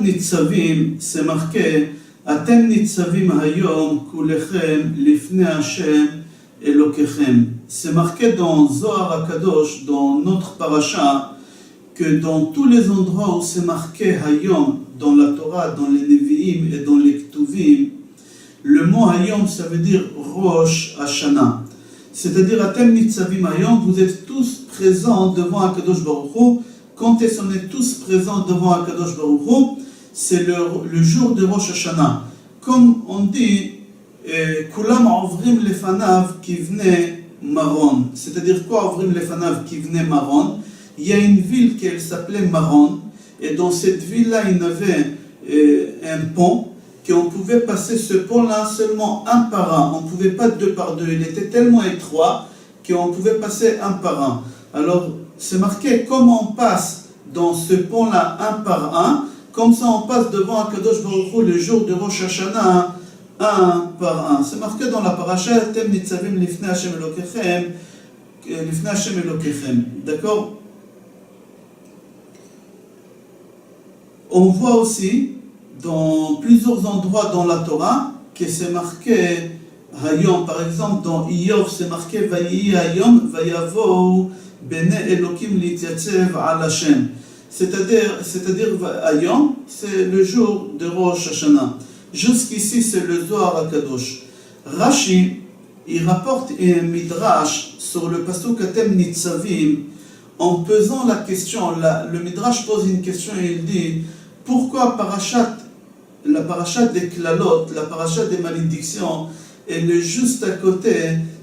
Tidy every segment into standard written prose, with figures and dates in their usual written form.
Nitzavim, c'est marqué Atem Nitzavim Hayom Kulechem Lifnei Hashem Elokechem. C'est marqué dans Zohar HaKadosh, dans notre paracha, que dans tous les endroits où c'est marqué Hayom, dans la Torah, dans les Nevi'im et dans les Ktuvim, le mot Hayom, ça veut dire Rosh Hashanah. C'est-à-dire, Atem Nitzavim Hayom, vous êtes tous présents devant HaKadosh Baruch Hu. Quand est-ce qu'on est tous présents devant HaKadosh Baruch Hu, c'est le jour de Rosh Hashanah. Comme on dit, Kulam Ovrim Lefanav Kivne Maron. C'est-à-dire quoi Ovrim Lefanav Kivne Maron? Il y a une ville qui s'appelait Maron, et dans cette ville-là, il y avait un pont, qu'on pouvait passer ce pont-là seulement un par un. On ne pouvait pas deux par deux. Il était tellement étroit qu'on pouvait passer un par un. Alors, c'est marqué comment on passe dans ce pont-là un par un. Comme ça, on passe devant HaKadosh Baruch Hu le jour de Rosh Hashanah un par un. C'est marqué dans la paracha Tem Nitzavim Lifnei Hashem Elokechem. Lifnei Hashem Elokechem. D'accord? On voit aussi dans plusieurs endroits dans la Torah que c'est marqué Hayom. Par exemple, dans Iyov, c'est marqué Vayi Hayom Vayavo Bene Elokim Lityatzev Al Hashem. C'est-à-dire Hayom, c'est le jour de Rosh Hashanah. Jusqu'ici, c'est le Zohar HaKadosh. Rashi, il rapporte un midrash sur le pasuk Atem Nitzavim en posant la question. Le midrash pose une question et il dit pourquoi la parashat des klalot, la parashat des malédictions, elle est juste à côté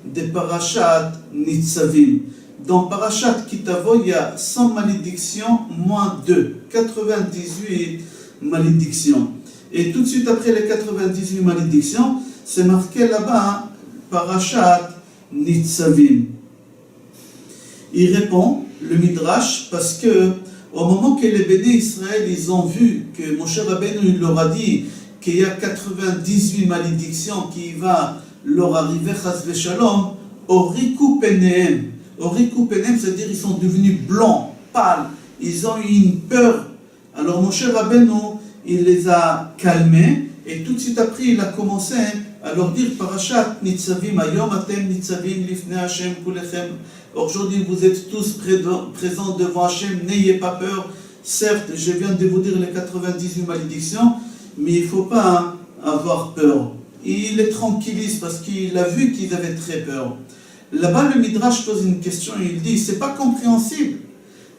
des parashat Nitzavim. Dans parashat Kitavo, il y a 100 malédictions moins 2, 98 malédictions. Et tout de suite après les 98 malédictions, c'est marqué là-bas parashat Nitzavim. Il répond, le midrash, parce que au moment que les bénis Israël, ils ont vu que Moshe Rabbeinu leur a dit qu'il y a 98 malédictions qui va leur arriver, chas v'shalom, oriku penehem. Oriku penehem, c'est-à-dire ils sont devenus blancs, pâles, ils ont eu une peur. Alors Moshe Rabbeinu, il les a calmés, et tout de suite après, il a commencé à leur dire parashat Nitzavim, Hayom Atem Nitzavim Lifnei Hashem Kulechem. Aujourd'hui, vous êtes tous présents devant Hachem, n'ayez pas peur. Certes, je viens de vous dire les 98 malédictions, mais il ne faut pas avoir peur. Il les tranquillise parce qu'il a vu qu'ils avaient très peur. Là-bas, le Midrash pose une question, il dit, c'est pas compréhensible.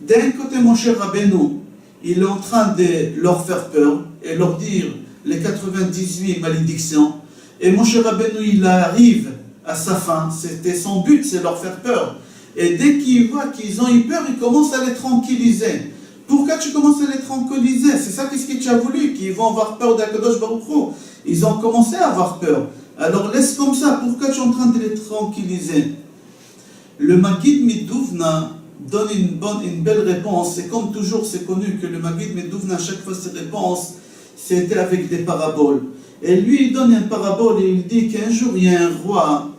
D'un côté, Moshe Rabbeinu, il est en train de leur faire peur et leur dire les 98 malédictions. Et Moshe Rabbeinu, il arrive à sa fin. C'était son but, c'est leur faire peur. Et dès qu'il voit qu'ils ont eu peur, il commence à les tranquilliser. Pourquoi tu commences à les tranquilliser? C'est ça qu'est-ce que tu as voulu, qu'ils vont avoir peur d'Akadosh Baruch Hu. Ils ont commencé à avoir peur. Alors laisse comme ça, pourquoi tu es en train de les tranquilliser? Le Maggid Midouvna donne une belle réponse. Et comme toujours, c'est connu que le Maggid Midouvna, à chaque fois ses réponses, c'était avec des paraboles. Et lui, il donne une parabole et il dit qu'un jour, il y a un roi,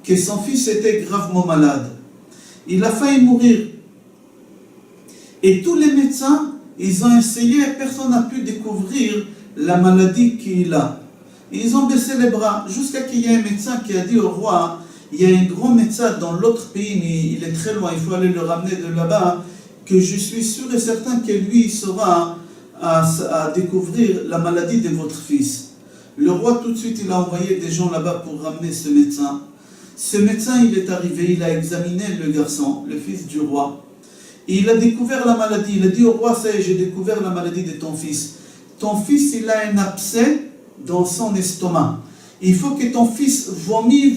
que son fils était gravement malade. Il a failli mourir. Et tous les médecins, ils ont essayé, personne n'a pu découvrir la maladie qu'il a. Ils ont baissé les bras, jusqu'à qu'il y ait un médecin qui a dit au roi, il y a un grand médecin dans l'autre pays, mais il est très loin, il faut aller le ramener de là-bas, que je suis sûr et certain que lui saura à découvrir la maladie de votre fils. Le roi, tout de suite, il a envoyé des gens là-bas pour ramener ce médecin. Ce médecin, il est arrivé, il a examiné le garçon, le fils du roi. Et il a découvert la maladie. Il a dit au roi, ça y est, j'ai découvert la maladie de ton fils. Ton fils, il a un abcès dans son estomac. Il faut que ton fils vomit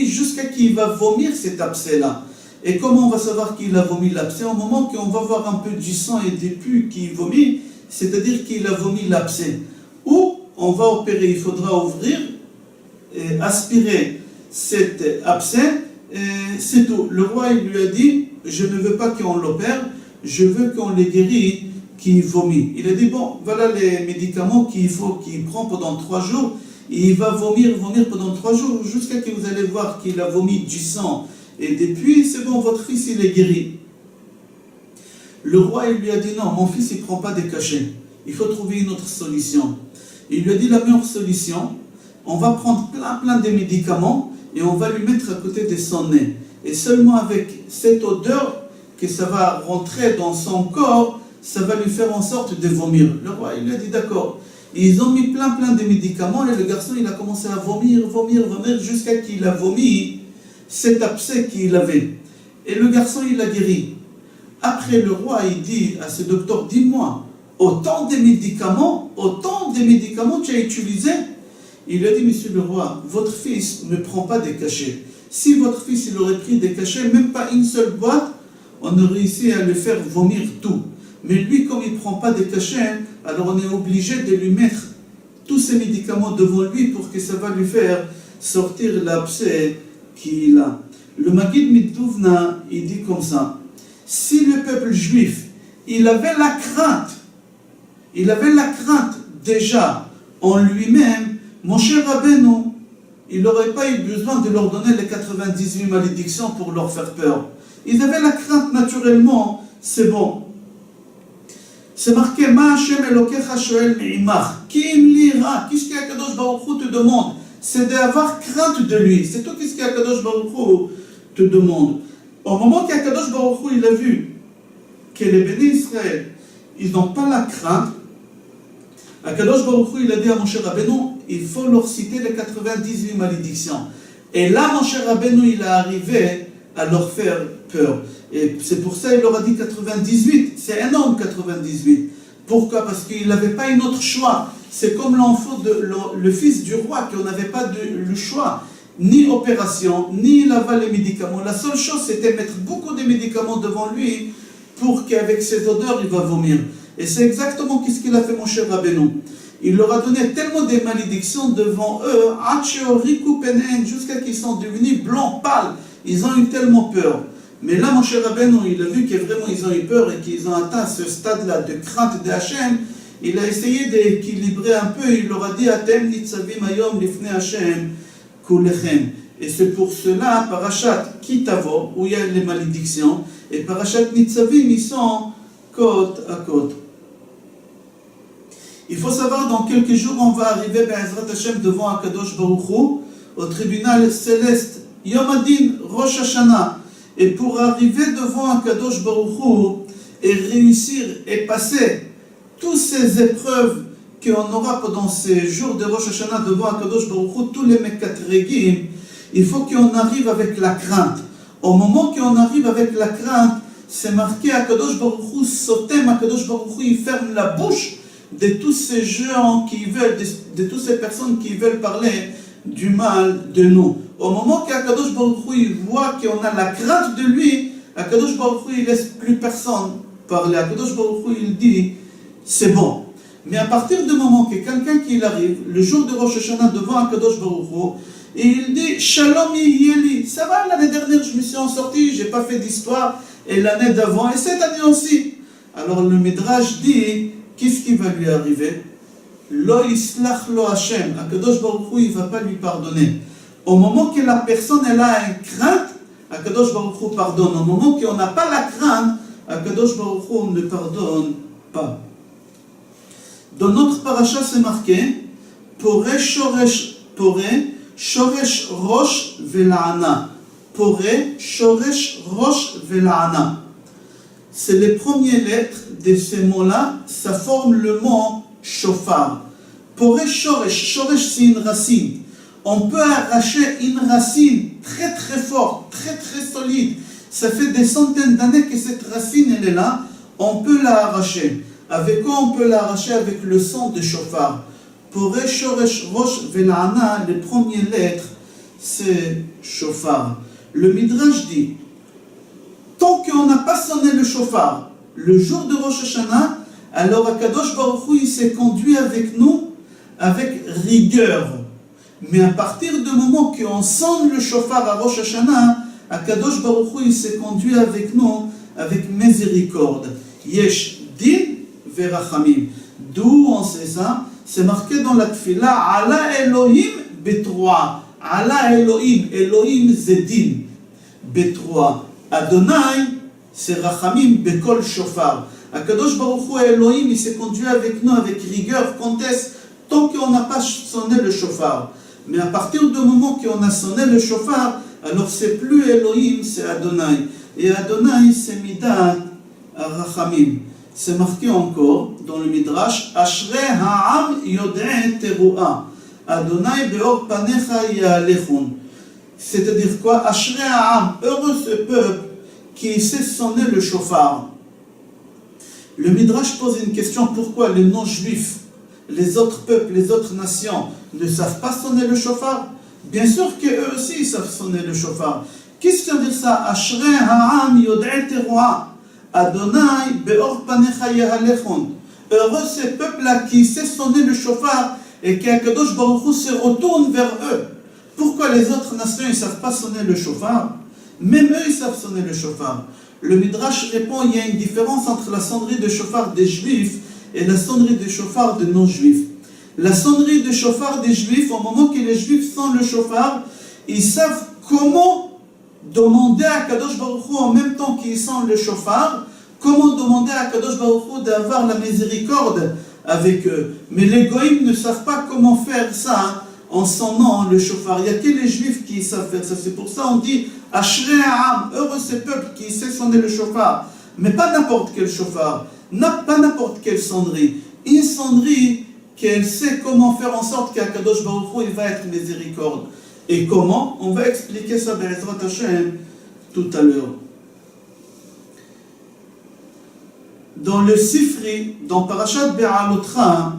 jusqu'à qu'il va vomir cet abcès-là. Et comment on va savoir qu'il a vomi l'abcès? Au moment qu'on va voir un peu du sang et des pus qu'il vomit, c'est-à-dire qu'il a vomi l'abcès. Ou on va opérer, il faudra ouvrir, et aspirer cet abcès, et c'est tout. Le roi, il lui a dit, je ne veux pas qu'on l'opère, je veux qu'on les guérit, qu'il vomit. Il a dit, bon, voilà les médicaments qu'il prend pendant 3 jours, et il va vomir pendant 3 jours, jusqu'à que vous allez voir qu'il a vomi du sang. Et depuis, c'est bon, votre fils, il est guéri. Le roi, il lui a dit, non, mon fils, il ne prend pas des cachets. il faut trouver une autre solution. Il lui a dit la meilleure solution, on va prendre plein de médicaments et on va lui mettre à côté de son nez. Et seulement avec cette odeur que ça va rentrer dans son corps, ça va lui faire en sorte de vomir. Le roi, il lui a dit d'accord. Ils ont mis plein de médicaments et le garçon, il a commencé à vomir, jusqu'à qu'il a vomi cet abcès qu'il avait. Et le garçon, il a guéri. Après, le roi, il dit à ce docteur, dis-moi, autant de médicaments tu as utilisé? Il lui a dit, monsieur le roi, votre fils ne prend pas des cachets. Si votre fils il aurait pris des cachets, même pas une seule boîte, on aurait réussi à le faire vomir tout. Mais lui, comme il ne prend pas des cachets, alors on est obligé de lui mettre tous ces médicaments devant lui pour que ça va lui faire sortir l'abcès qu'il a. Le Maguid Midouvna, il dit comme ça, si le peuple juif, il avait la crainte déjà en lui-même, mon cher Rabbeinu, il n'aurait pas eu besoin de leur donner les 98 malédictions pour leur faire peur. Ils avaient la crainte naturellement, c'est bon. C'est marqué, Ma Hashem Elokecha Shoel Me'imach. Kim lira, qu'est-ce qu'Akadosh Baruch Hu te demande? C'est d'avoir crainte de lui. C'est tout ce qu'Akadosh Baruch Hu te demande. Au moment qu'Akadosh Baruch Hu il a vu que les bénis Israël, ils n'ont pas la crainte, Akadosh Baruch Hu il a dit à mon cher Rabbeinu, il faut leur citer les 98 malédictions. Et là, mon cher Rabbeinu, il est arrivé à leur faire peur. Et c'est pour ça qu'il leur a dit 98. C'est énorme, 98. Pourquoi? Parce qu'il n'avait pas un autre choix. C'est comme l'enfant, le fils du roi, qu'on n'avait pas le choix. Ni opération, ni laver les médicaments. La seule chose, c'était mettre beaucoup de médicaments devant lui pour qu'avec ses odeurs, il va vomir. Et c'est exactement ce qu'il a fait, mon cher Rabbeinu. Il leur a donné tellement de malédictions devant eux, jusqu'à qu'ils sont devenus blancs, pâles. Ils ont eu tellement peur. Mais là, mon cher Rabbeinu, il a vu que vraiment ils ont eu peur et qu'ils ont atteint ce stade-là de crainte de Hachem. Il a essayé d'équilibrer un peu. Il leur a dit, Atem nitzavim hayom lifnei Hachem kulechem. Et c'est pour cela, Parashat Kitavo, où il y a les malédictions, et Parashat Nitzavim, ils sont côte à côte. Il faut savoir, dans quelques jours, on va arriver, Be'ezrat Hashem, devant Akadosh Baruch Hu, au tribunal céleste, Yom Adin, Rosh Hashanah. Et pour arriver devant Akadosh Baruch Hu et réussir et passer toutes ces épreuves qu'on aura pendant ces jours de Rosh Hashanah devant Akadosh Baruch Hu, tous les Mekatrégim, il faut qu'on arrive avec la crainte. Au moment qu'on arrive avec la crainte, c'est marqué Akadosh Baruch Hu sotem, Akadosh Baruch Hu, il ferme la bouche de tous ces gens qui veulent, de toutes ces personnes qui veulent parler du mal de nous. Au moment qu'Akadosh Baruch Hu il voit qu'on a la crainte de lui, Akadosh Baruch Hu il laisse plus personne parler. Akadosh Baruch Hu il dit c'est bon. Mais à partir du moment que quelqu'un qui arrive, le jour de Rosh Hashanah devant Akadosh Baruch Hu, et il dit Shalom Yeli, ça va, l'année dernière je me suis en sorti, j'ai pas fait d'histoire, et l'année d'avant, et cette année aussi. Alors le Midrash dit qu'est-ce qui va lui arriver? Lo islach lo Hashem, Akadosh Baruch Hu il va pas lui pardonner. Au moment que la personne elle a une crainte, Akadosh Baruch Hu pardonne. Au moment qu'on n'a pas la crainte, Akadosh Baruch Hu ne pardonne pas. Dans notre paracha c'est marqué Poré shoresh rosh vela'ana. Poré shoresh rosh vela'ana. C'est les premières lettres de ces mots-là, ça forme le mot shofar. Poré shoresh, shoresh c'est une racine. On peut arracher une racine très très forte, très très solide. Ça fait des centaines d'années que cette racine elle est là. On peut la arracher. Avec quoi on peut l'arracher? Avec le son de shofar. Poré shoresh rosh vela'ana, les premières lettres, c'est shofar. Le Midrash dit, tant qu'on n'a pas sonné le shofar, le jour de Rosh Hashanah, alors Akadosh Baruch Hu il s'est conduit avec nous avec rigueur. Mais à partir du moment qu'on sonne le shofar à Rosh Hashanah, Akadosh Baruch Hu il s'est conduit avec nous avec miséricorde. Yesh din verachamim. D'où on sait ça? C'est marqué dans la tfila Ala Elohim betroa. Ala Elohim, Elohim zedin betroa. Adonai c'est rachamim bekol shofar. Akadosh Baruch Hu Elohim, il s'est conduit avec nous avec rigueur. Quand est-ce? Tant qu'on n'a pas sonné le shofar. Mais à partir du moment qu'on a sonné le shofar, alors c'est plus Elohim, c'est Adonai. Et Adonai, c'est Midat Rachamim. C'est marqué encore dans le Midrash, Ashrei ha'am yodeh teruah. Adonai beor panecha ya'alechon. C'est-à-dire quoi? Ashrei ha'am, heureux ce peuple qui sait sonner le shofar. Le Midrash pose une question, pourquoi les non-juifs, les autres peuples, les autres nations ne savent pas sonner le shofar? Bien sûr qu'eux aussi ils savent sonner le shofar. Qu'est-ce que ça veut dire ça? Ashrei ha'am yodeh teruah. Adonai beor panecha ya'alechon. Heureux ces peuples-là qui sait sonner le shofar et qu'Akadosh Baruch Hu se retourne vers eux. Pourquoi les autres nations ne savent pas sonner le shofar? Même eux ils savent sonner le shofar. Le Midrash répond, il y a une différence entre la sonnerie de shofar des juifs et la sonnerie de shofar des non-juifs. La sonnerie de shofar des juifs, au moment que les juifs sonnent le shofar, ils savent comment demander à Kadosh Baruch Hu en même temps qu'ils sentent le shofar, comment demander à Kadosh Baruch Hu d'avoir la miséricorde avec eux. Mais les goïms ne savent pas comment faire ça en sonnant le shofar. Il n'y a que les juifs qui savent faire ça. C'est pour ça on dit Ashrei ha'am, heureux ce peuple qui sait sonner le shofar. Mais pas n'importe quel shofar, pas n'importe quelle sonnerie. Une sonnerie qu'elle sait comment faire en sorte qu'Akadosh Baruch Hu il va être miséricorde. Et comment? On va expliquer ça Be'ezrat Hashem tout à l'heure. Dans le Sifri, dans Parashat Be'alotra,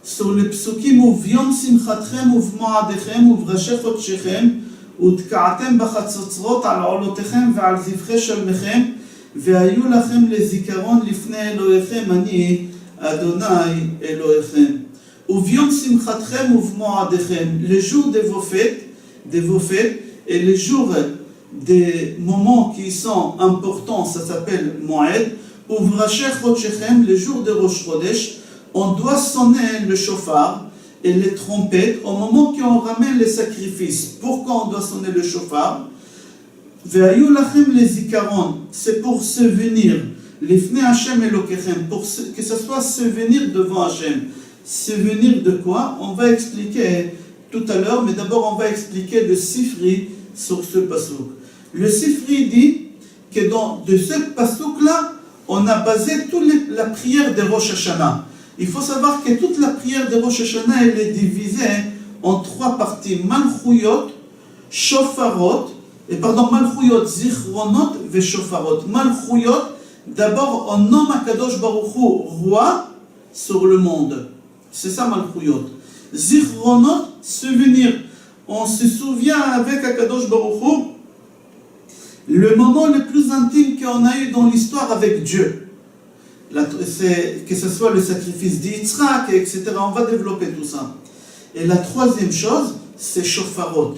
sur le psukim Uvion simchatchem uvmoadechem uvrache chodshechem utka'atem bachatzotzrot al olotechem ve'al zivche shalmechem ve'ayu lachem lezikaron lifnei Elohechem ani Adonai Elohechem. Uvion simchatchem uvmoadechem, les jours de vos fêtes et les jours des moments qui sont importants, ça s'appelle Moed. Uvrache chodshechem, les jours de Rosh Chodesh, on doit sonner le shofar et les trompettes au moment qu'on ramène les sacrifices. Pourquoi on doit sonner le shofar? Ve'ayu lachem les zikaron, c'est pour se venir. Lifnei Hashem Elokechem, pour que ce soit se venir devant Hashem. Se venir de quoi? On va expliquer tout à l'heure, mais d'abord on va expliquer le Sifri sur ce pasouk. Le Sifri dit que de ce pasouk-là, on a basé toute la prière de Rosh Hashanah. Il faut savoir que toute la prière de Rosh Hashanah, elle est divisée en trois parties. Malchuyot, Shofarot, Malchuyot, Zichronot et Shofarot. Malchuyot, d'abord on nomme Akadosh Baruch Hu roi sur le monde. C'est ça Malchuyot. Zichronot, souvenir. On se souvient avec Akadosh Baruch Hu le moment le plus intime qu'on a eu dans l'histoire avec Dieu. Que ce soit le sacrifice d'Yitzhak, etc. On va développer tout ça. Et la troisième chose, c'est Shofarot.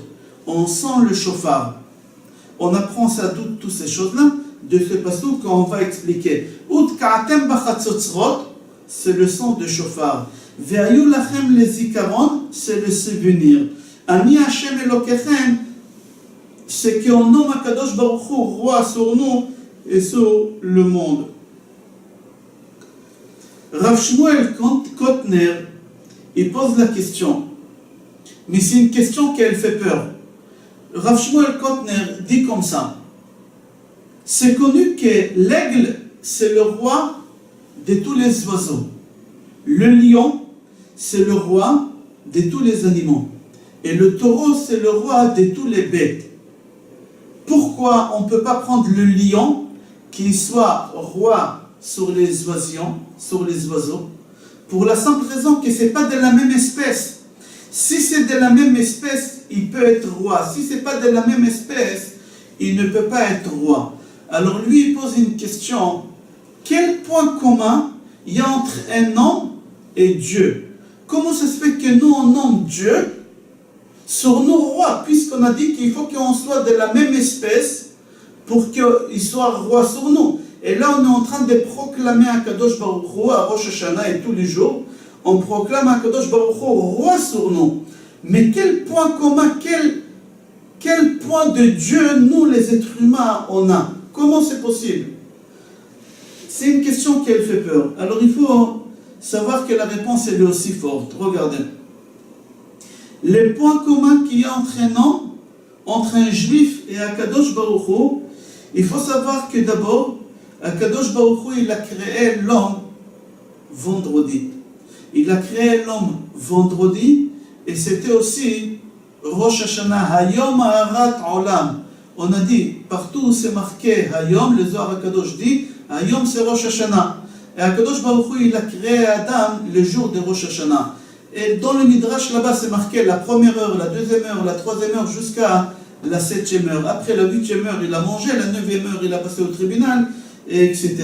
On sent le shofar. On apprend ça toutes ces choses-là de ce passage qu'on va expliquer. Utka'atem bachatzotzrot, c'est le son de shofar. Ve'ayu lachem les zikaron, c'est le souvenir. Ani Hashem Elokechem, c'est qu'on nomme Akadosh Baruch Hu roi sur nous et sur le monde. Rav Shmuel Kotner, il pose la question, mais c'est une question qui elle fait peur. Rav Shmuel Kotner dit comme ça: c'est connu que l'aigle, c'est le roi de tous les oiseaux. Le lion, c'est le roi de tous les animaux. Et le taureau, c'est le roi de tous les bêtes. Pourquoi on ne peut pas prendre le lion, qui soit roi sur les oiseaux, pour la simple raison que ce n'est pas de la même espèce. Si c'est de la même espèce, il peut être roi. Si ce n'est pas de la même espèce, il ne peut pas être roi. Alors lui, il pose une question. Quel point commun il y a entre un homme et Dieu? Comment ça se fait que nous, on nomme Dieu sur nos rois, puisqu'on a dit qu'il faut qu'on soit de la même espèce pour qu'il soit roi sur nous? Et là, on est en train de proclamer à Kadosh Baruch Hu, à Rosh Hashanah et tous les jours, on proclame à Kadosh Baruch Hu roi sur nous. Mais quel point commun, quel point de Dieu, nous les êtres humains, on a? Comment c'est possible? C'est une question qui elle fait peur. Alors il faut savoir que la réponse elle est aussi forte. Regardez. Les points communs qu'il y a entre un juif et Akadosh Baruch Hu, il faut savoir que d'abord, Akadosh Baruch Hu, il a créé l'homme vendredi. Il a créé l'homme vendredi et c'était aussi Rosh Hashanah, Hayom Haarat Olam. On a dit, partout où c'est marqué Hayom, le Zohar Akadosh dit, Hayom c'est Rosh Hashanah. Et Akadosh Baruch Hu, il a créé Adam le jour de Rosh Hashanah. Et dans le Midrash là-bas, c'est marqué la première heure, la deuxième heure, la troisième heure, jusqu'à la septième heure. Après la huitième heure, il a mangé, la neuvième heure, il a passé au tribunal, etc.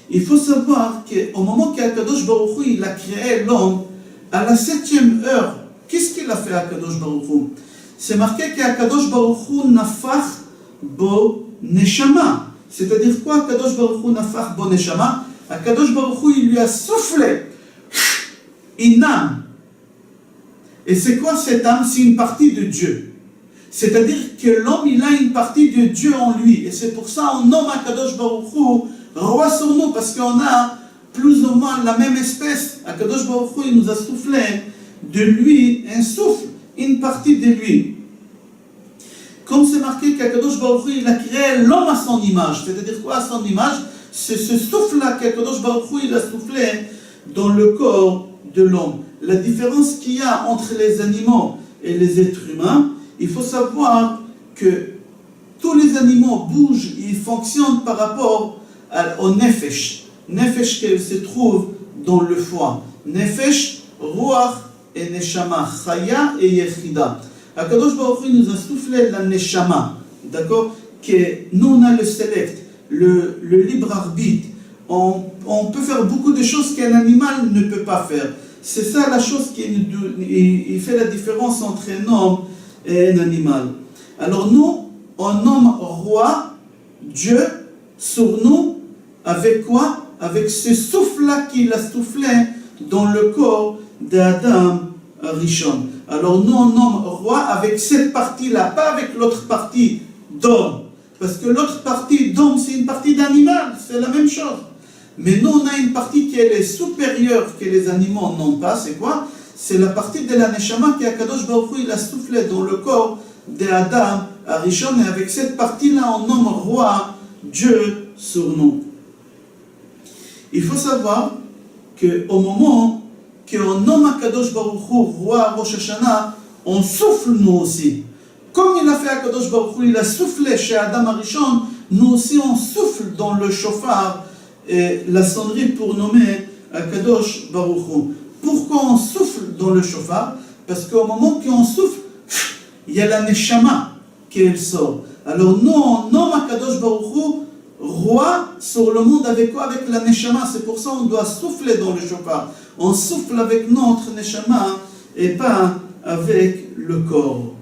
Il faut savoir qu'au moment qu'Akadosh Baruch Hu, il a créé l'homme, à la septième heure, qu'est-ce qu'il a fait Akadosh Baruch Hu? C'est marqué qu'Akadosh Baruch Hu nafach bo neshama. C'est-à-dire quoi Akadosh Baruch Hu nafach bo neshama? Akadosh Baruch Hu, il lui a soufflé une âme. Et c'est quoi cette âme? C'est une partie de Dieu. C'est-à-dire que l'homme, il a une partie de Dieu en lui. Et c'est pour ça on nomme Akadosh Baruch Hu roi sur nous, parce qu'on a plus ou moins la même espèce. Akadosh Baruch Hu, il nous a soufflé de lui un souffle, une partie de lui. Comme c'est marqué qu'Akadosh Baruch Hu, il a créé l'homme à son image. C'est-à-dire quoi à son image? C'est ce souffle-là qu'Akadosh Baruch Hu, il a soufflé dans le corps de l'homme. La différence qu'il y a entre les animaux et les êtres humains, il faut savoir que tous les animaux bougent, ils fonctionnent par rapport au nefesh. Nefesh qui se trouve dans le foie. Nefesh, ruach et neshama, chaya et yechida. Akadosh Baruch Hu nous a soufflé la neshama, d'accord? Que nous on a le select, le libre arbitre. On peut faire beaucoup de choses qu'un animal ne peut pas faire. C'est ça la chose qui fait la différence entre un homme et un animal. Alors nous, on nomme roi, Dieu, sur nous, avec quoi? Avec ce souffle-là qu'il a soufflé dans le corps d'Adam Rishon. Alors nous, on nomme roi avec cette partie-là, pas avec l'autre partie d'homme. Parce que l'autre partie d'homme, c'est une partie d'animal, c'est la même chose. Mais nous, on a une partie qui est supérieure que les animaux n'ont pas. C'est quoi? C'est la partie de la neshama qu'Akadosh Baruch Hu, il a soufflé dans le corps d'Adam Rishon. Et avec cette partie-là, on nomme roi, Dieu sur nous. Il faut savoir qu'au moment qu'on nomme Akadosh Baruch Hu, roi Rosh Hashanah, on souffle nous aussi. Comme il a fait Akadosh Baruch Hu, il a soufflé chez Adam Rishon, nous aussi on souffle dans le chauffard et la sonnerie pour nommer Akadosh Baruch Hu. Pourquoi on souffle dans le chauffard? Parce qu'au moment qu'on souffle, il y a la neshama qui sort. Alors nous, on nomme Akadosh Baruch Hu roi sur le monde avec quoi? Avec la neshama. C'est pour ça qu'on doit souffler dans le chauffard. On souffle avec notre neshama et pas avec le corps.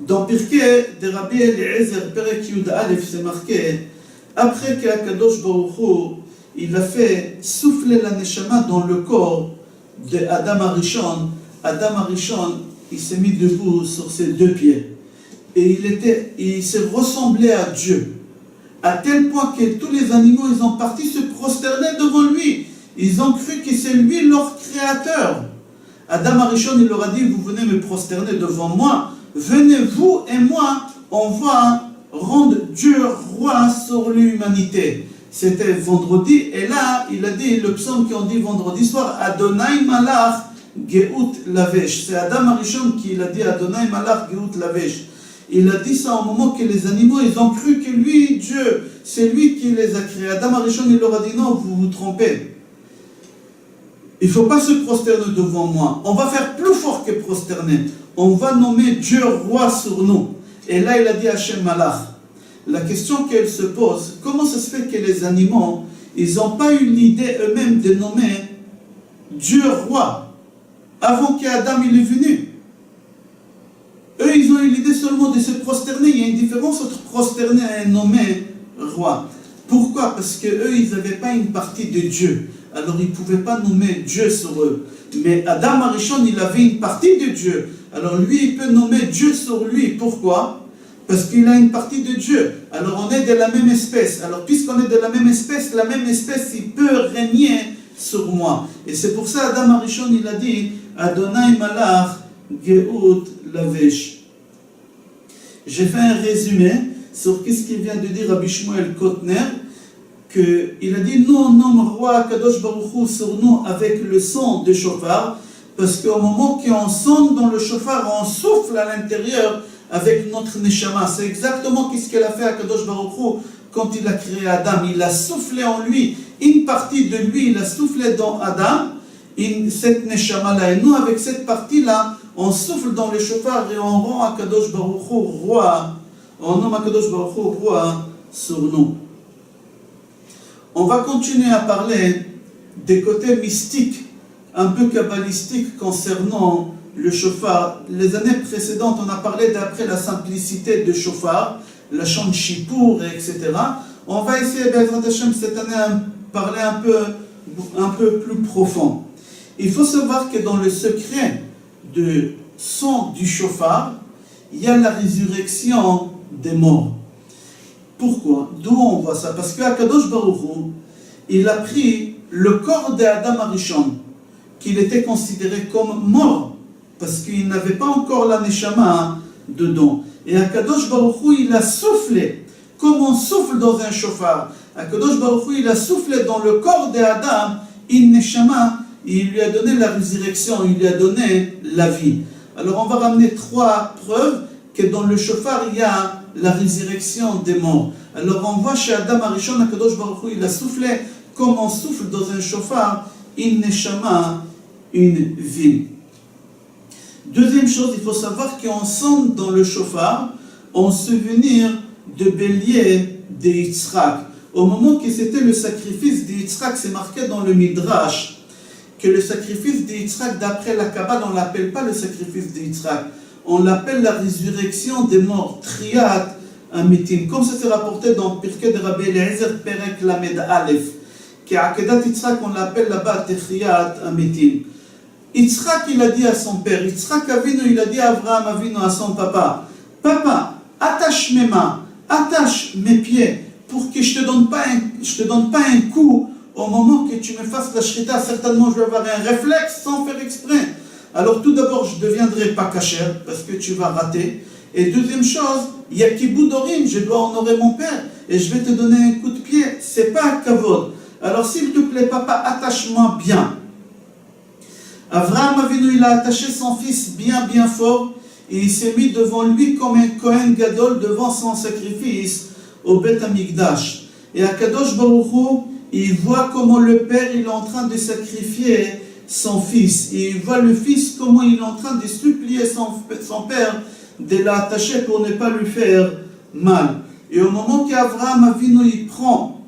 Dans Pirkei de Rabbi Eliezer, Perek Yud Aleph, c'est marqué, après qu'Akadosh Baruch Hu, il a fait souffler la neshama dans le corps de Adam Arishon, Adam Arishon, il s'est mis debout sur ses deux pieds. Et il s'est ressemblé à Dieu. À tel point que tous les animaux, ils ont parti se prosterner devant lui. Ils ont cru que c'est lui leur créateur. Adam Arishon, il leur a dit, vous venez me prosterner devant moi. Venez vous et moi, on va rendre Dieu roi sur l'humanité. C'était vendredi, et là, il a dit, le psaume qu'on dit vendredi soir, Adonai Malach Geut Lavesh. C'est Adam Arishon qui l'a dit, Adonai Malach Geut Lavesh. Il a dit ça au moment que les animaux, ils ont cru que lui, Dieu, c'est lui qui les a créés. Adam Arishon, il leur a dit, non, vous vous trompez. Il ne faut pas se prosterner devant moi. On va faire plus fort que prosterner. On va nommer Dieu roi sur nous. Et là, il a dit Hachem Malach. La question qu'elle se pose, comment ça se fait que les animaux, ils n'ont pas eu l'idée eux-mêmes de nommer Dieu roi avant qu'Adam il est venu? Eux, ils ont eu l'idée seulement de se prosterner. Il y a une différence entre prosterner et nommer roi. Pourquoi? Parce qu'eux, ils n'avaient pas une partie de Dieu. Alors, ils ne pouvaient pas nommer Dieu sur eux. Mais Adam Arishon, il avait une partie de Dieu. Alors, lui, il peut nommer Dieu sur lui. Pourquoi? Parce qu'il a une partie de Dieu. Alors on est de la même espèce. Alors puisqu'on est de la même espèce, il peut régner sur moi. Et c'est pour ça Adam Arishon, il a dit Adonai Malach Geut Lavesh. J'ai fait un résumé sur qu'est-ce qu'il vient de dire Rabbi Shmuel Kotner, qu'il a dit nous on nomme roi Kadosh Baruch Hu sur nous avec le son de shofar, parce qu'au moment qu'on sonne dans le shofar, on souffle à l'intérieur avec notre neshama. C'est exactement ce qu'il a fait à Kadosh Baruch Hu quand il a créé Adam. Il a soufflé en lui, une partie de lui, il a soufflé dans Adam, cette neshama-là. Et nous, avec cette partie-là, on souffle dans le shofar et on rend à Kadosh Baruch Hu roi. On nomme à Kadosh Baruch Hu roi sur nous. On va continuer à parler des côtés mystiques, un peu kabbalistiques concernant le shofar. Les années précédentes, on a parlé d'après la simplicité de shofar, la chante Shippour, etc. On va essayer, Be'ezrat Hashem, cette année, parler un peu plus profond. Il faut savoir que dans le secret de son du shofar, il y a la résurrection des morts. Pourquoi? D'où on voit ça? Parce qu'Akadosh Baruch Hu, il a pris le corps d'Adam Arishon, qu'il était considéré comme mort, parce qu'il n'avait pas encore la neshama dedans. Et Akadosh Baruch Hu, il a soufflé, comme on souffle dans un shofar. Akadosh Baruch Hu, il a soufflé dans le corps d'Adam, une neshama, et il lui a donné la résurrection, il lui a donné la vie. Alors on va ramener 3 preuves que dans le shofar, il y a la résurrection des morts. Alors on voit chez Adam Arishon, Akadosh Baruch Hu, il a soufflé comme on souffle dans un shofar, une neshama, une vie. Deuxième chose, il faut savoir qu'on sonne dans le shofar en souvenir de bélier de Yitzhak. Au moment que c'était le sacrifice de Yitzhak, c'est marqué dans le Midrash que le sacrifice de Yitzhak, d'après la Kabbale, on ne l'appelle pas le sacrifice de Yitzhak, on l'appelle la résurrection des morts, Triat Amitim. Comme ça s'est rapporté dans Pirkei de Rabbi Eliezer Perek Lamed Aleph, qu'Akedat Yitzhak, on l'appelle là-bas Triat Amitim. Yitzhak, il a dit à son père, Yitzhak Avinu, il a dit à Abraham Avinu, à son papa, papa, attache mes mains, attache mes pieds, pour que je te donne pas un coup au moment que tu me fasses la shrita. Certainement je vais avoir un réflexe sans faire exprès. Alors tout d'abord, je ne deviendrai pas kasher, parce que tu vas rater. Et deuxième chose, il y a kiboudorim, je dois honorer mon père, et je vais te donner un coup de pied. C'est pas un kavod. Alors s'il te plaît, papa, attache-moi bien. Avraham Avinu, il a attaché son fils bien fort, et il s'est mis devant lui comme un Kohen Gadol devant son sacrifice au Beth Amikdash. Et Akadosh Baruch Hu, il voit comment le père il est en train de sacrifier son fils. Et il voit le fils comment il est en train de supplier son père de l'attacher pour ne pas lui faire mal. Et au moment qu'Avraham Avinu il prend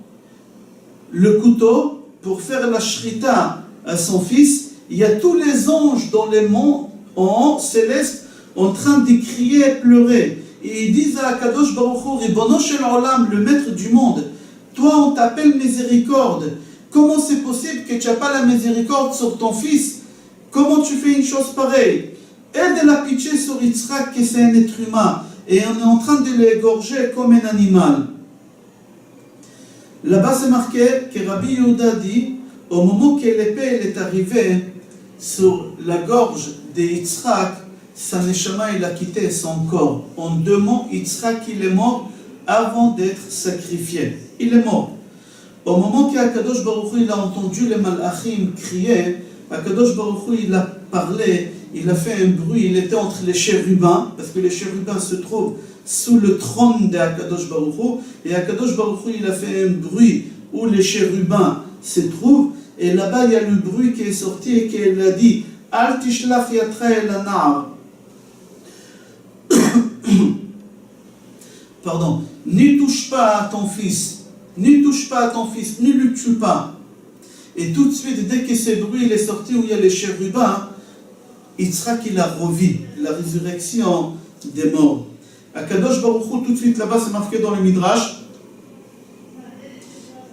le couteau pour faire la shrita à son fils, il y a tous les anges dans les monts en céleste en train de crier et pleurer. Et ils disent à Akadosh Baruch Hu, Ribono shel Olam, le maître du monde, toi on t'appelle miséricorde. Comment c'est possible que tu n'as pas la miséricorde sur ton fils? Comment tu fais une chose pareille? Aie de la pitié sur Yitzhak, que c'est un être humain, et on est en train de l'égorger comme un animal. Là-bas c'est marqué que Rabbi Yehuda dit, au moment que l'épée est arrivée sur la gorge de Yitzhak, sa neshama il a quitté son corps. En 2 mots, Yitzhak il est mort avant d'être sacrifié. Il est mort. Au moment qu'Akadosh Baruch Hu il a entendu les malachim crier, Akadosh Baruch Hu il a parlé, il a fait un bruit, il était entre les chérubins, parce que les chérubins se trouvent sous le trône d'Akadosh Baruch Hu, et Akadosh Baruch Hu il a fait un bruit où les chérubins se trouvent, et là-bas il y a le bruit qui est sorti et qu'il a dit Al tishlach yatra el anar. Pardon, ne touche pas à ton fils, ne touche pas à ton fils, ne le tue pas. Et tout de suite, dès que ce bruit il est sorti où il y a les chérubins, Yitzhak il a revu la résurrection des morts. Akadosh Baruch Hu, tout de suite là-bas, c'est marqué dans le Midrash,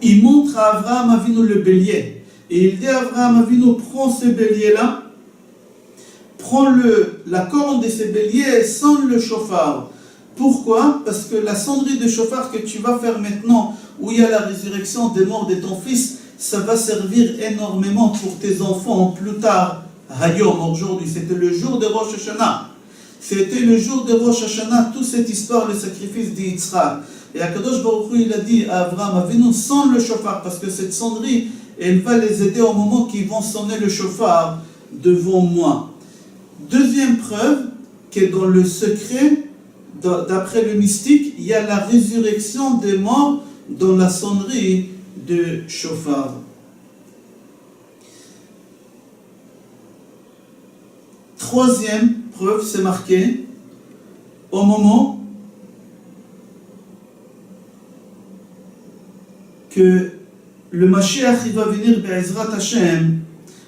il montre à Avraham Avinu le bélier. Et il dit à Avraham Avinu, prends ce bélier-là, prends la corne de ce bélier et sonne le shofar. Pourquoi? Parce que la sonnerie de chauffard que tu vas faire maintenant, où il y a la résurrection des morts de ton fils, ça va servir énormément pour tes enfants plus tard. Hayom, aujourd'hui, c'était le jour de Rosh Hashanah. C'était le jour de Rosh Hashanah, toute cette histoire, le sacrifice d'Yitzhak. Et Akadosh Baruch Hu, il a dit à Abraham Avinu, sonne le chauffard, parce que cette sonnerie, elle va les aider au moment qu'ils vont sonner le chauffard devant moi. Deuxième preuve, que dans le secret, d'après le mystique, il y a la résurrection des morts dans la sonnerie de chauffard. Troisième preuve, c'est marqué au moment que le Mashiach il va venir Be'ezrat Hashem.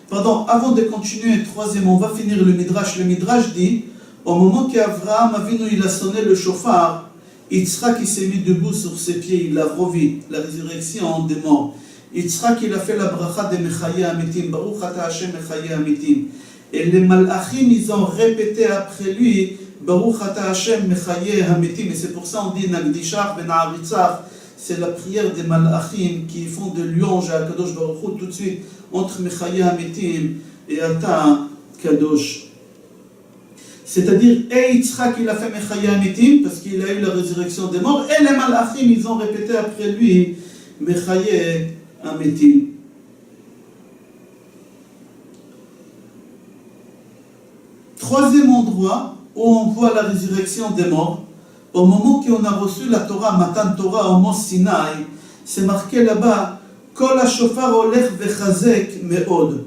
Pardon, avant de continuer, troisième, on va finir le Midrash. Le Midrash dit, au moment qu'Avraham Avinu il a sonné le chauffard, Yitzhak il s'est mis debout sur ses pieds, il a revu la résurrection des morts. Yitzhak il a fait la bracha de Mechaye Amitim, Baruch Ata Hashem Mechaye Amitim. Et les Malachim ils ont répété après lui, Baruch Ata Hashem Mechaye Amitim. Et c'est pour ça on dit Nagdishach Ben Aritzach. C'est la prière des Malachim qui font de louange à Kadosh Baruch Hu tout de suite entre Mechaye Amitim et Ata Kadosh. C'est-à-dire, Yitzhak il a fait Mechaye Amitim parce qu'il a eu la résurrection des morts, et les Malachim ils ont répété après lui Mechaye Amitim. Troisième endroit où on voit la résurrection des morts, au moment qu'on a reçu la Torah, Matan Torah au mont Sinaï, c'est marqué là-bas, Kol ha-shofar olech vechazek me'od.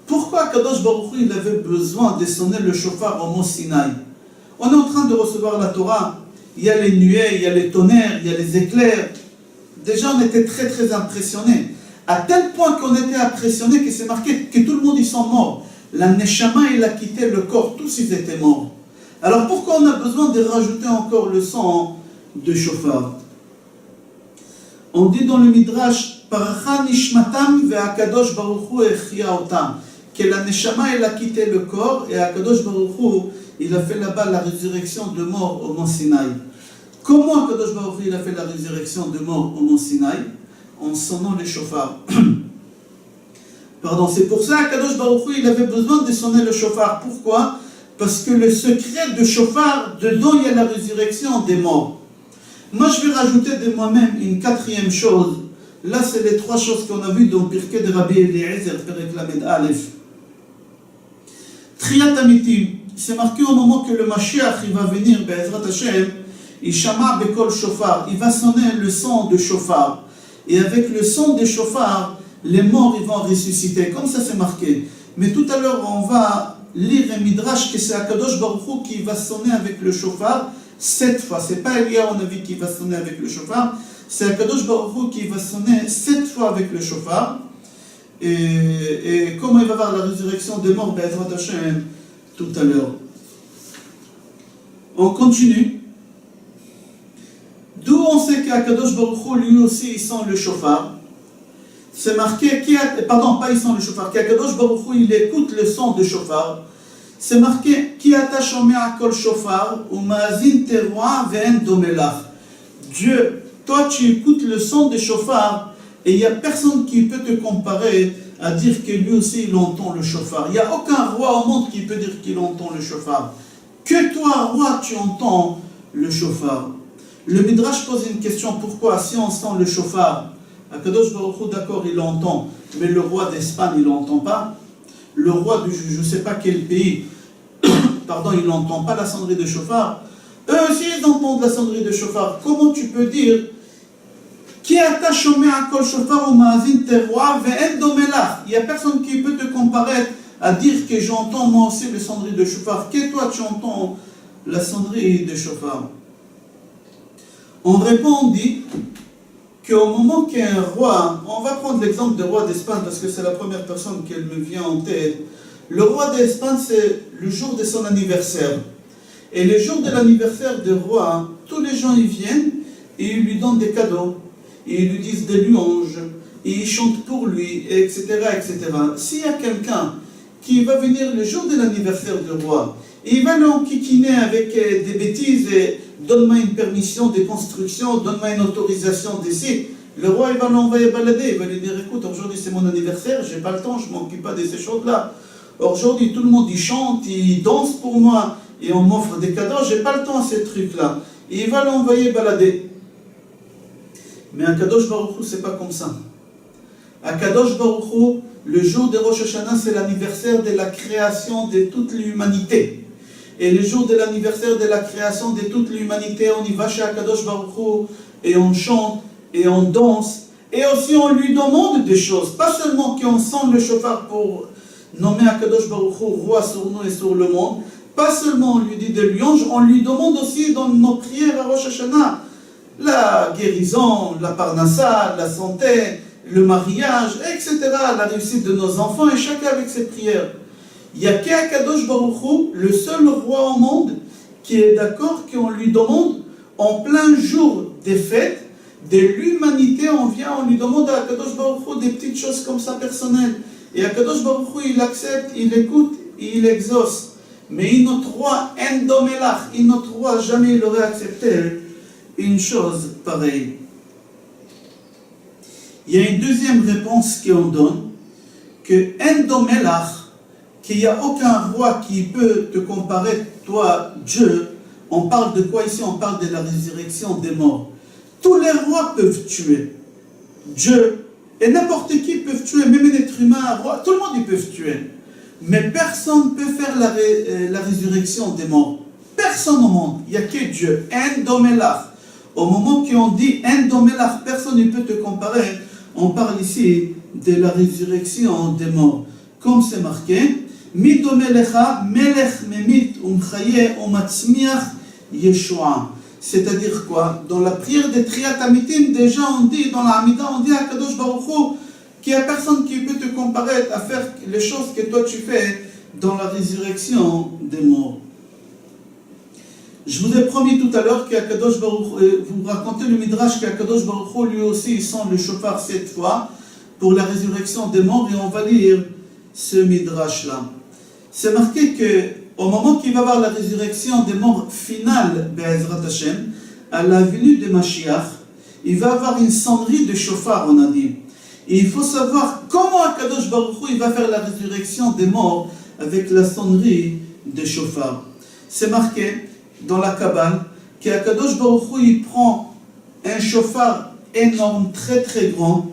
Pourquoi Kadosh Baruch Hu il avait besoin de sonner le chauffard au mont Sinaï? On est en train de recevoir la Torah, il y a les nuées, il y a les tonnerres, il y a les éclairs. Déjà on était très très impressionnés. À tel point qu'on était impressionnés que c'est marqué que tout le monde ils sont morts. La Neshama il a quitté le corps, tous ils étaient morts. Alors pourquoi on a besoin de rajouter encore le son de chauffard? On dit dans le Midrash, Paracha nishmatam ve'akadosh baruch hu echia otam, que la Neshama elle a quitté le corps et Akadosh Baruch Hu il a fait là-bas la résurrection de mort au mont Sinaï. Comment Akadosh Baruch Hu il a fait la résurrection de mort au mont Sinaï? En sonnant les chauffards. Pardon, c'est pour ça qu'Akadosh Baruch Hu il avait besoin de sonner le chauffard. Pourquoi? Parce que le secret de chauffard, dedans il y a la résurrection des morts. Moi je vais rajouter de moi-même une quatrième chose. Là c'est les trois choses qu'on a vues dans Pirkei de Rabbi Eliezer, Perek Lamed Aleph. Triyat Amitim, c'est marqué au moment que le Mashiach il va venir, Be'ezrat Hashem, il shama bekol chauffard, il va sonner le son de chauffard. Et avec le son de chauffard, les morts ils vont ressusciter. Comme ça c'est marqué. Mais tout à l'heure on va lire un midrash que c'est Akadosh Baruch Hu qui va sonner avec le chauffard 7 fois. C'est pas Elia on a vu qui va sonner avec le chauffard. C'est Akadosh Baruch Hu qui va sonner 7 fois avec le chauffard. Et comment il va avoir la résurrection des morts Be'ezrat Hashem tout à l'heure. On continue. D'où on sait qu'Akadosh Baruch Hu lui aussi il sent le chauffard. C'est marqué, pardon, pas il sent le chauffard, qu'Akadosh Baruch Hu il écoute le son de chauffard. C'est marqué, Ki ata shomea kol chauffard, ou ma'azin teroa ve'en domelach. Dieu, toi tu écoutes le son de chauffard, et il n'y a personne qui peut te comparer à dire que lui aussi il entend le chauffard. Il n'y a aucun roi au monde qui peut dire qu'il entend le chauffard. Que toi, roi, tu entends le chauffard. Le Midrash pose une question, pourquoi si on sent le chauffard, Akadosh Baruch Hu, d'accord, il l'entend, mais le roi d'Espagne, il l'entend pas. Le roi de je ne sais pas quel pays, pardon, il n'entend pas la sonnerie de chauffard. Eux aussi, ils entendent la sonnerie de chauffard. Comment tu peux dire Ki ata shomea kol chauffard ou ma'azin teroa ve'en domelach? Il n'y a personne qui peut te comparer à dire que j'entends moi aussi la sonnerie de chauffard. Que toi, tu entends la sonnerie de chauffard. On répond, on dit qu'au moment qu'un roi, on va prendre l'exemple du roi d'Espagne parce que c'est la première personne qui me vient en tête. Le roi d'Espagne, c'est le jour de son anniversaire. Et le jour de l'anniversaire du roi, tous les gens y viennent et ils lui donnent des cadeaux. Et ils lui disent des louanges. Et ils chantent pour lui, etc., etc. S'il y a quelqu'un qui va venir le jour de l'anniversaire du roi. Et il va l'enquiquiner avec des bêtises et donne-moi une permission de construction, donne-moi une autorisation d'ici. Le roi, il va l'envoyer balader, il va lui dire, écoute, aujourd'hui c'est mon anniversaire, j'ai pas le temps, je m'occupe pas de ces choses-là. Aujourd'hui, tout le monde, il chante, il danse pour moi, et on m'offre des cadeaux, j'ai pas le temps à ces trucs-là. Et il va l'envoyer balader. Mais à Kadosh Baruch Hu, c'est pas comme ça. À Kadosh Baruch Hu, le jour de Rosh Hashanah, c'est l'anniversaire de la création de toute l'humanité. Et le jour de l'anniversaire de la création de toute l'humanité, on y va chez Kadosh Baruch Hu, et on chante, et on danse, et aussi on lui demande des choses. Pas seulement qu'on sonne le chauffard pour nommer Akadosh Baruch Hu roi sur nous et sur le monde, pas seulement on lui dit des louanges, on lui demande aussi dans nos prières à Rosh Hashanah la guérison, la parnassa, la santé, le mariage, etc., la réussite de nos enfants, et chacun avec ses prières. Il n'y a qu'Akadosh Baruch Hu, le seul roi au monde, qui est d'accord qu'on lui demande en plein jour des fêtes de l'humanité, on vient, on lui demande à Akadosh Baruch Hu des petites choses comme ça personnelles. Et Akadosh Baruch Hu, il accepte, il écoute, il exauce. Mais notre roi, Endomelach, notre roi, jamais il aurait accepté une chose pareille. Il y a une deuxième réponse qu'on donne, que Endomelach, qu'il n'y a aucun roi qui peut te comparer, toi, Dieu. On parle de quoi ici? On parle de la résurrection des morts. Tous les rois peuvent tuer. Dieu et n'importe qui peuvent tuer, même un être humain, un roi, tout le monde ils peuvent tuer. Mais personne ne peut faire la résurrection des morts. Personne au monde, il n'y a que Dieu. Endomelach. Au moment qu'on dit Endomelach, personne ne peut te comparer. On parle ici de la résurrection des morts. Comme c'est marqué, Midomelecha, Melech Memit Umchaye Umatzmiach Yeshua. C'est-à-dire quoi? Dans la prière des Triatamitim, déjà on dit, dans la Hamida, on dit à Kadosh Baruch Hu qu'il n'y a personne qui peut te comparer à faire les choses que toi tu fais dans la résurrection des morts. Je vous ai promis tout à l'heure qu'à Kadosh Baruch Hu, vous racontez le Midrash qu'à Kadosh Baruch Hu, lui aussi, il sent le chauffard 7 fois pour la résurrection des morts, et on va lire ce Midrash-là. C'est marqué que au moment qu'il va avoir la résurrection des morts finale, Be'ezrat Hashem, à la venue de Mashiach, il va avoir une sonnerie de chauffard, on a dit. Et il faut savoir comment Akadosh Baruch Hu, il va faire la résurrection des morts avec la sonnerie de chauffard. C'est marqué dans la Kabbale qu'Akadosh Baruch Hu, il prend un chauffard énorme, très très grand,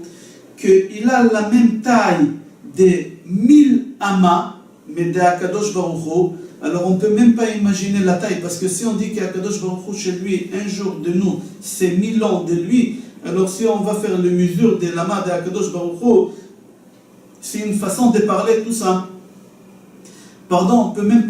qu'il a la même taille des 1000 amas, mais d'Akadosh Baruch Hu. Alors on ne peut même pas imaginer la taille, parce que si on dit qu'Akadosh Baruch Hu chez lui, un jour de nous, c'est 1000 ans de lui, alors si on va faire le mesure des lamas d'Akadosh Baruch Hu, c'est une façon de parler tout ça. Pardon, on peut même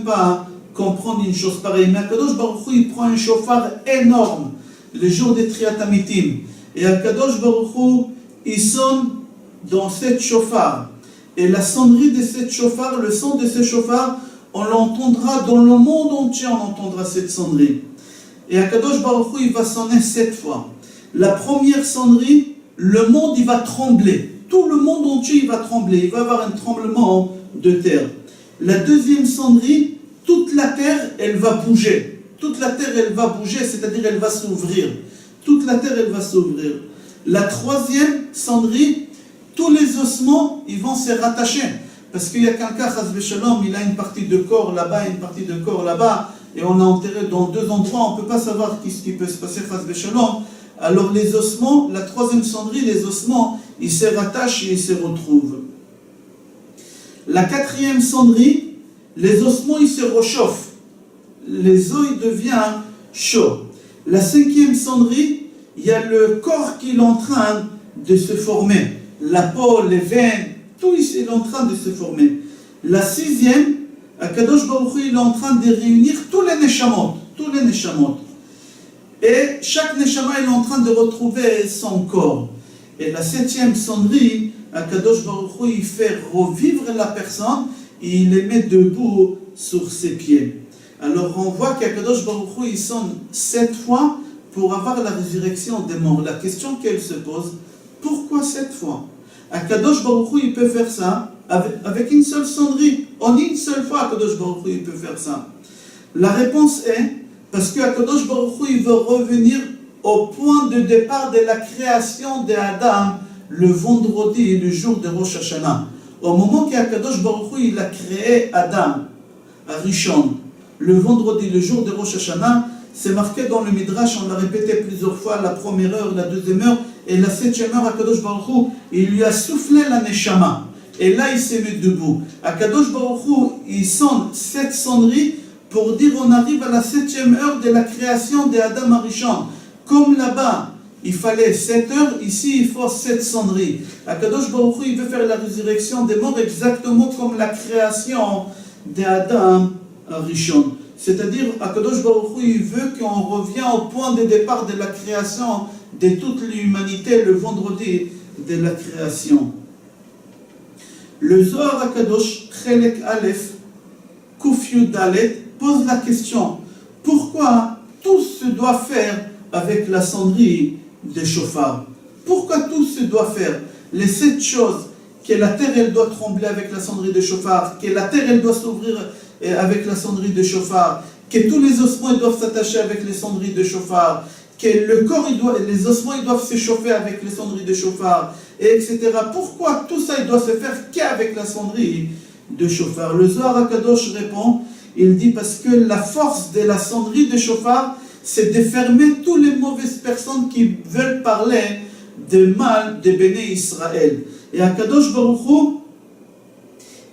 pas comprendre une chose pareille. Mais Akadosh Baruch Hu, il prend un chauffard énorme, le jour des Triatamitim. Et Akadosh Baruch Hu, il sonne dans cette chauffard. Et la sonnerie de cette chauffard, le son de ce chauffard, on l'entendra dans le monde entier, on entendra cette sonnerie. Et Akadosh Baruch Hu, il va sonner 7 fois. La première sonnerie, le monde, il va trembler. Tout le monde entier, il va trembler. Il va y avoir un tremblement de terre. La deuxième sonnerie, toute la terre, elle va bouger. Toute la terre, elle va bouger, c'est-à-dire elle va s'ouvrir. Toute la terre, elle va s'ouvrir. La troisième sonnerie, tous les ossements, ils vont se rattacher. Parce qu'il y a quelqu'un, Chas v'Shalom, il a une partie de corps là-bas, une partie de corps là-bas, et on l'a enterré dans 2 endroits, on ne peut pas savoir ce qui peut se passer, Chas v'Shalom. Alors les ossements, la troisième sonnerie, les ossements, ils se rattachent et ils se retrouvent. La quatrième sonnerie, les ossements, ils se réchauffent. Les os, ils deviennent chauds. La cinquième sonnerie, il y a le corps qui est en train de se former. La peau, les veines, tout est en train de se former. La sixième, Akadosh Baruch Hu, il est en train de réunir tous les neshamot. Et chaque neshama, il est en train de retrouver son corps. Et la septième sonnerie, Akadosh Baruch Hu, il fait revivre la personne et il les met debout sur ses pieds. Alors on voit qu'Akadosh Baruch Hu, il sonne 7 fois pour avoir la résurrection des morts. La question qu'elle se pose, pourquoi 7 fois? Akadosh Baruch Hu, il peut faire ça avec une seule sonnerie. En une seule fois, Akadosh Baruch Hu, il peut faire ça. La réponse est parce que Akadosh Baruch Hu, il veut revenir au point de départ de la création d'Adam le vendredi, le jour de Rosh Hashanah. Au moment qu'Akadosh Baruch Hu, il a créé Adam, à Rishon, le vendredi, le jour de Rosh Hashanah, c'est marqué dans le Midrash, on l'a répété plusieurs fois, la première heure, la deuxième heure, et la septième heure, Akadosh Baruch Hu, il lui a soufflé la Neshama. Et là, il s'est mis debout. Akadosh Baruch Hu, il sonne cette sonnerie pour dire on arrive à la septième heure de la création d'Adam Arishon. Comme là-bas, il fallait 7 heures, ici il faut 7 sonneries. Akadosh Baruch Hu, il veut faire la résurrection des morts exactement comme la création d'Adam Arishon. C'est-à-dire, Akadosh Baruch Hu, il veut qu'on revienne au point de départ de la création de toute l'humanité le vendredi de la création. Le Zohar Akadosh, Chelek Aleph, Kuf Yud Dalet, pose la question, pourquoi tout se doit faire avec la sonnerie des chauffards? Pourquoi tout se doit faire? Les 7 choses, que la terre elle doit trembler avec la sonnerie des chauffards, que la terre elle doit s'ouvrir avec la sonnerie des chauffards, que tous les ossements ils doivent s'attacher avec les sonneries des chauffards, que le corps, les ossements ils doivent s'échauffer avec les sonneries des chauffards, etc. Pourquoi tout ça il doit se faire qu'avec la sonnerie de chauffard? Le Zohar Akadosh répond, il dit parce que la force de la sonnerie de chauffard, c'est de fermer toutes les mauvaises personnes qui veulent parler de mal de Béné Israël. Et Akadosh Baruch Hu,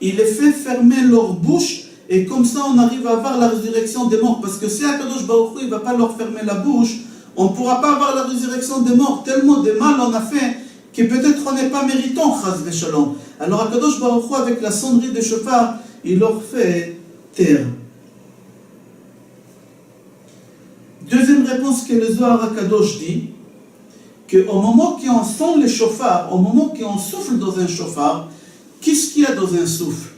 il les fait fermer leur bouche, et comme ça on arrive à avoir la résurrection des morts. Parce que si Akadosh Baruch Hu, il ne va pas leur fermer la bouche, on ne pourra pas avoir la résurrection des morts. Tellement de mal on a fait, que peut-être on n'est pas méritant, Chaz v'Shalom. Alors Akadosh Baruch Hu, avec la sonnerie de chauffard, il leur fait taire. Deuxième réponse que le Zohar Akadosh dit, qu'au moment qu'on sent les chauffards, au moment qu'on souffle dans un chauffard, qu'est-ce qu'il y a dans un souffle?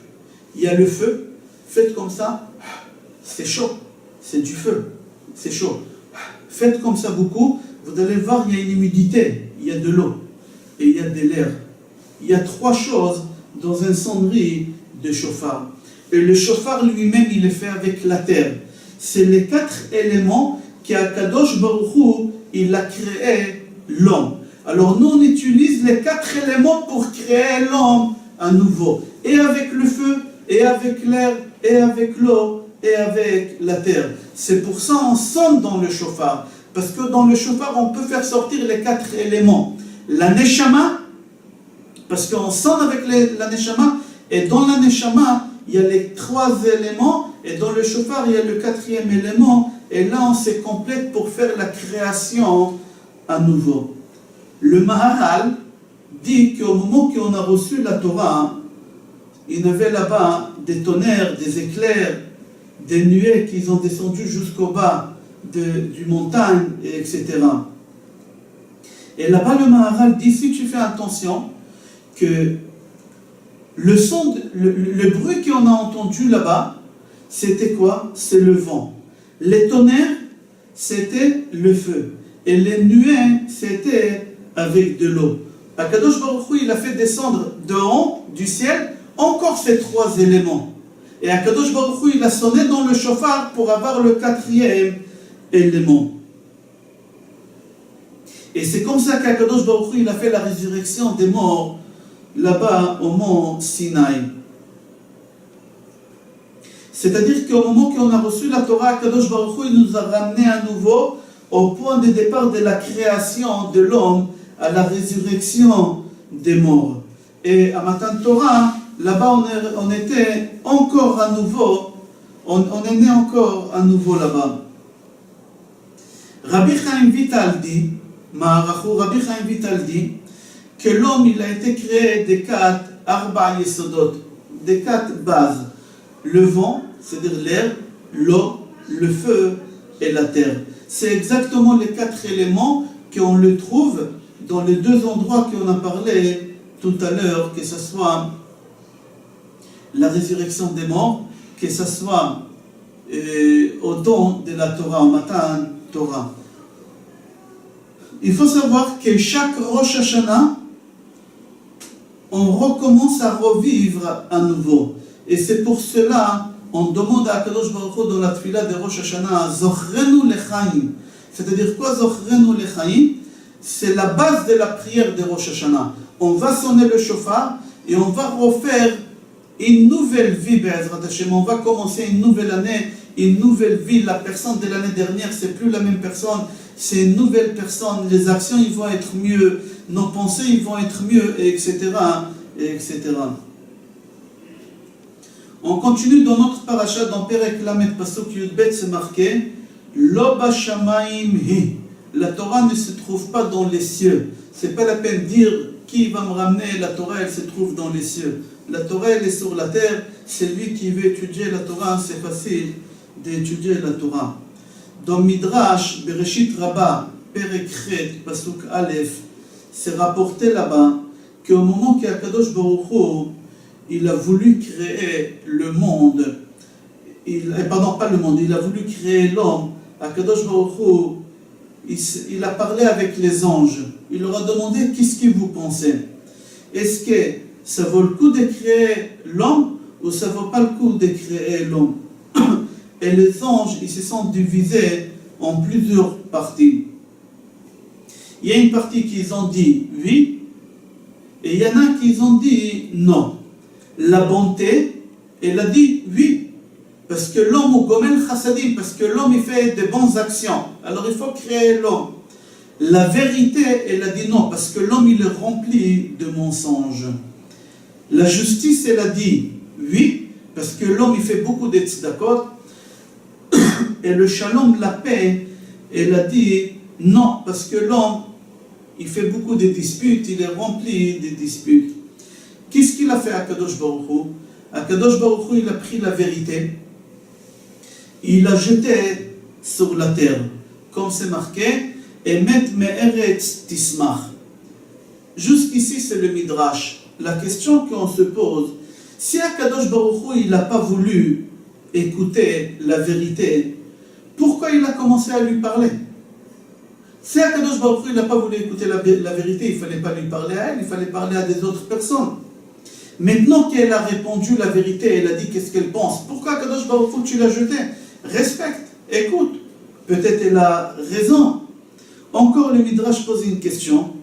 Il y a le feu, faites comme ça, c'est chaud, c'est du feu, c'est chaud. Faites comme ça beaucoup, vous allez voir, il y a une humidité, il y a de l'eau et il y a de l'air. Il y a 3 choses dans un sonnerie de chauffard. Et le chauffard lui-même, il est fait avec la terre. C'est les 4 éléments qu'Akadosh Baruch Hu, il a créé l'homme. Alors nous, on utilise les 4 éléments pour créer l'homme à nouveau. Et avec le feu, et avec l'air, et avec l'eau, et avec la terre. C'est pour ça qu'on sonne dans le chauffard. Parce que dans le chauffard, on peut faire sortir les 4 éléments. La neshama, parce qu'on sonne avec la neshama, et dans la neshama, il y a les 3 éléments, et dans le chauffard, il y a le 4e élément, et là, on se complète pour faire la création à nouveau. Le Maharal dit qu'au moment qu'on a reçu la Torah, il y avait là-bas des tonnerres, des éclairs, des nuées qui ont descendu jusqu'au bas du montagne, etc. Et là-bas, le Maharal dit, si tu fais attention, que le bruit qu'on a entendu là-bas, c'était quoi? C'est le vent. Les tonnerres, c'était le feu. Et les nuées, c'était avec de l'eau. Akadosh Baruch Hu, il a fait descendre de haut, du ciel, encore ces 3 éléments. Et Akadosh Baruch Hu, il a sonné dans le chauffard pour avoir le 4e élément. Et c'est comme ça qu'Akadosh Baruch Hu, il a fait la résurrection des morts là-bas au mont Sinaï. C'est-à-dire qu'au moment qu'on a reçu la Torah, Akadosh Baruch Hu, il nous a ramené à nouveau au point de départ de la création de l'homme à la résurrection des morts. Et à Matan Torah, là-bas on était encore à nouveau, on est né encore à nouveau là-bas. Rabbi Chaim Vital dit, Rabbi Chaim Vital dit, que l'homme il a été créé des 4 Arba Yesodot, des 4 bases. Le vent, c'est-à-dire l'air, l'eau, le feu et la terre. C'est exactement les 4 éléments qu'on le trouve dans les 2 endroits qu'on a parlé tout à l'heure, que ce soit la résurrection des morts, que ce soit au don de la Torah, au Matan Torah. Il faut savoir que chaque Rosh Hashanah, on recommence à revivre à nouveau. Et c'est pour cela, on demande à Akadosh Baruch Hu dans la tefila de Rosh Hashanah, Zochrenu lechaim. C'est-à-dire quoi Zochrenu lechaim? C'est la base de la prière de Rosh Hashanah. On va sonner le shofar et on va refaire une nouvelle vie, Be'ezrat Hashem. On va commencer une nouvelle année, une nouvelle vie. La personne de l'année dernière, c'est plus la même personne, c'est une nouvelle personne. Les actions, ils vont être mieux, nos pensées, ils vont être mieux, etc., etc. On continue dans notre paracha, dans Perek Lamed Pasuk Yudbet, c'est marqué Lo b'shamayim hi. La Torah ne se trouve pas dans les cieux. C'est pas la peine de dire qui va me ramener. La Torah, elle se trouve dans les cieux. La Torah, elle est sur la terre. Celui qui veut étudier la Torah, c'est facile d'étudier la Torah. Dans Midrash, Bereshit Rabbah, Perek Chet, Pasuk Aleph, c'est rapporté là-bas qu'au moment qu'Akadosh Baruch Hu, il a voulu créer le monde, pardon, pas le monde, il a voulu créer l'homme, Akadosh Baruch Hu, il a parlé avec les anges. Il leur a demandé qu'est-ce que vous pensez. Est-ce que ça vaut le coup de créer l'homme ou ça ne vaut pas le coup de créer l'homme? Et les anges, ils se sont divisés en plusieurs parties. Il y a une partie qui ont dit oui, et il y en a qui ont dit non. La bonté, elle a dit oui, parce que l'homme au Gomel Chassadim, parce que l'homme il fait de bonnes actions, alors il faut créer l'homme. La vérité, elle a dit non, parce que l'homme il est rempli de mensonges. La justice, elle a dit oui, parce que l'homme il fait beaucoup de tzedakot. Et le shalom, la paix, elle a dit non, parce que l'homme il fait beaucoup de disputes, il est rempli de disputes. Qu'est-ce qu'il a fait à Kadosh Baruch Hu? Akadosh Baruch Hu, il a pris la vérité, il l'a jeté sur la terre, comme c'est marqué, Emet me'eretz tismach. Jusqu'ici, c'est le Midrash. La question qu'on se pose, si Akadosh Baruch Hu, il n'a pas voulu écouter la vérité, pourquoi il a commencé à lui parler? Si Akadosh Baruch Hu, il n'a pas voulu écouter la vérité, il ne fallait pas lui parler à elle, il fallait parler à des autres personnes. Maintenant qu'elle a répondu la vérité, elle a dit qu'est-ce qu'elle pense. Pourquoi Akadosh Baruch Hu, tu l'as jeté? Respecte, écoute. Peut-être elle a raison. Encore le Midrash pose une question.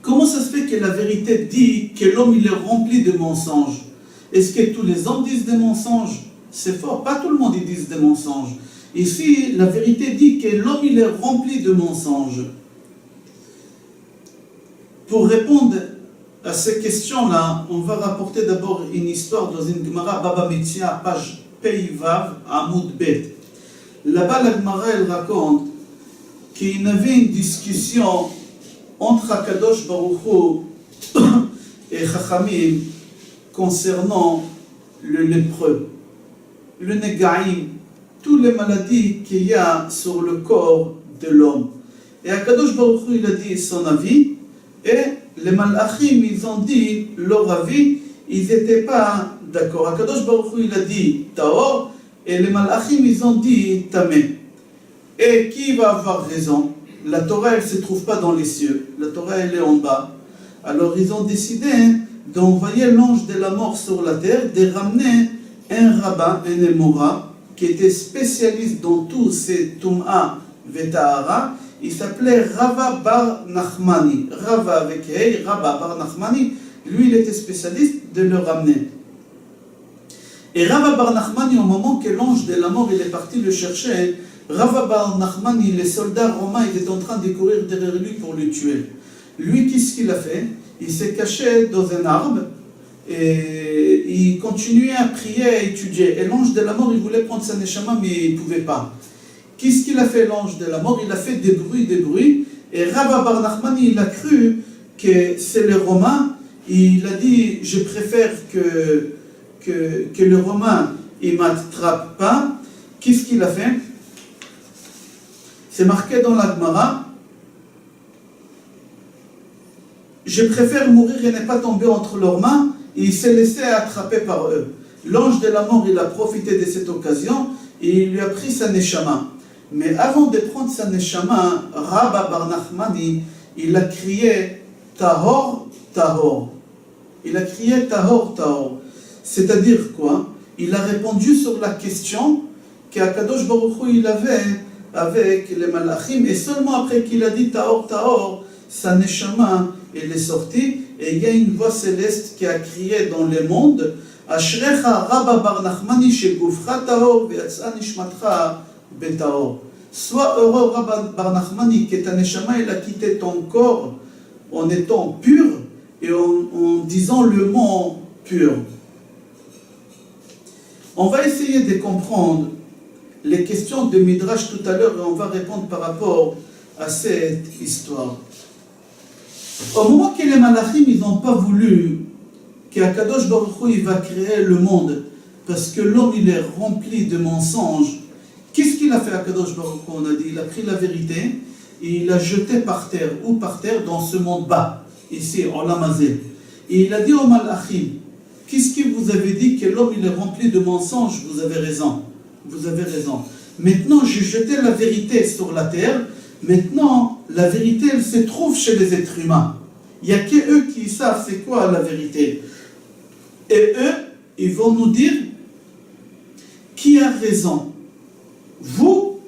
Comment ça se fait que la vérité dit que l'homme il est rempli de mensonges? Est-ce que tous les hommes disent des mensonges? C'est fort, pas tout le monde dit des mensonges. Ici, la vérité dit que l'homme il est rempli de mensonges. Pour répondre à ces questions-là, on va rapporter d'abord une histoire dans une Gemara Baba Metzia, page Peivav, Amoud Bet. Là-bas, la Gemara, elle raconte qu'il y avait une discussion entre Akadosh Baruch Hu et Chachamim concernant le lépreux, le Negaïm, toutes les maladies qu'il y a sur le corps de l'homme. Et Akadosh Baruch Hu, il a dit son avis, et les malachim, ils ont dit leur avis, ils n'étaient pas d'accord. Akadosh Baruch Hu, il a dit Taor, et les malachim, ils ont dit Tamé. Et qui va avoir raison? La Torah, elle ne se trouve pas dans les cieux. La Torah, elle est en bas. Alors, ils ont décidé d'envoyer l'ange de la mort sur la terre, de ramener un rabbin, un émora, qui était spécialiste dans tous ces Tum'a Vetahara. Il s'appelait Rava Bar Nachmani. Rava avec Hey, Rava Bar Nachmani. Lui, il était spécialiste de le ramener. Et Rava Bar Nachmani, au moment que l'ange de la mort il est parti le chercher, Rava Bar Nachmani, les soldats romains, ils étaient en train de courir derrière lui pour le tuer. Lui, qu'est-ce qu'il a fait? Il s'est caché dans un arbre et il continuait à prier, à étudier. Et l'ange de la mort, il voulait prendre sa neshama, mais il ne pouvait pas. Qu'est-ce qu'il a fait, l'ange de la mort? Il a fait des bruits. Et Rava Bar Nachmani, il a cru que c'est le Romain. Il a dit, je préfère que le Romain ne m'attrape pas. Qu'est-ce qu'il a fait? C'est marqué dans la Gemara. Je préfère mourir et ne pas tomber entre leurs mains. Et il s'est laissé attraper par eux. L'ange de la mort, il a profité de cette occasion et il lui a pris sa neshama. Mais avant de prendre sa neshama, Rabba Bar Nachmani, il a crié Tahor tahor. Il a crié tahor, tahor. C'est-à-dire quoi? Il a répondu sur la question qu'Akadosh Baruch Hu il avait avec les malachim, et seulement après qu'il a dit tahor, tahor, sa neshama elle est sortie, et il y a une voix céleste qui a crié dans le monde, Ashrecha Rabba Bar Nachmani shegufcha tahor ve'yatsa nishmatcha betahor. Sois heureux Rabba Bar Nachmani que ta neshama elle a quitté ton corps en étant pur et en disant le mot pur. On va essayer de comprendre les questions de Midrash tout à l'heure et on va répondre par rapport à cette histoire. Au moment que les malachim ils n'ont pas voulu qu'Akadosh Baruch Hu il va créer le monde parce que l'homme il est rempli de mensonges, qu'est-ce qu'il a fait Akadosh Baruch Hu? On a dit il a pris la vérité et il l'a jeté par terre, ou par terre dans ce monde bas, ici en Lamazé. Et il a dit aux malachim, qu'est-ce que vous avez dit que l'homme il est rempli de mensonges? Vous avez raison. Vous avez raison. Maintenant, j'ai jeté la vérité sur la terre. Maintenant, la vérité, elle se trouve chez les êtres humains. Il n'y a que eux qui savent c'est quoi la vérité. Et eux, ils vont nous dire qui a raison. Vous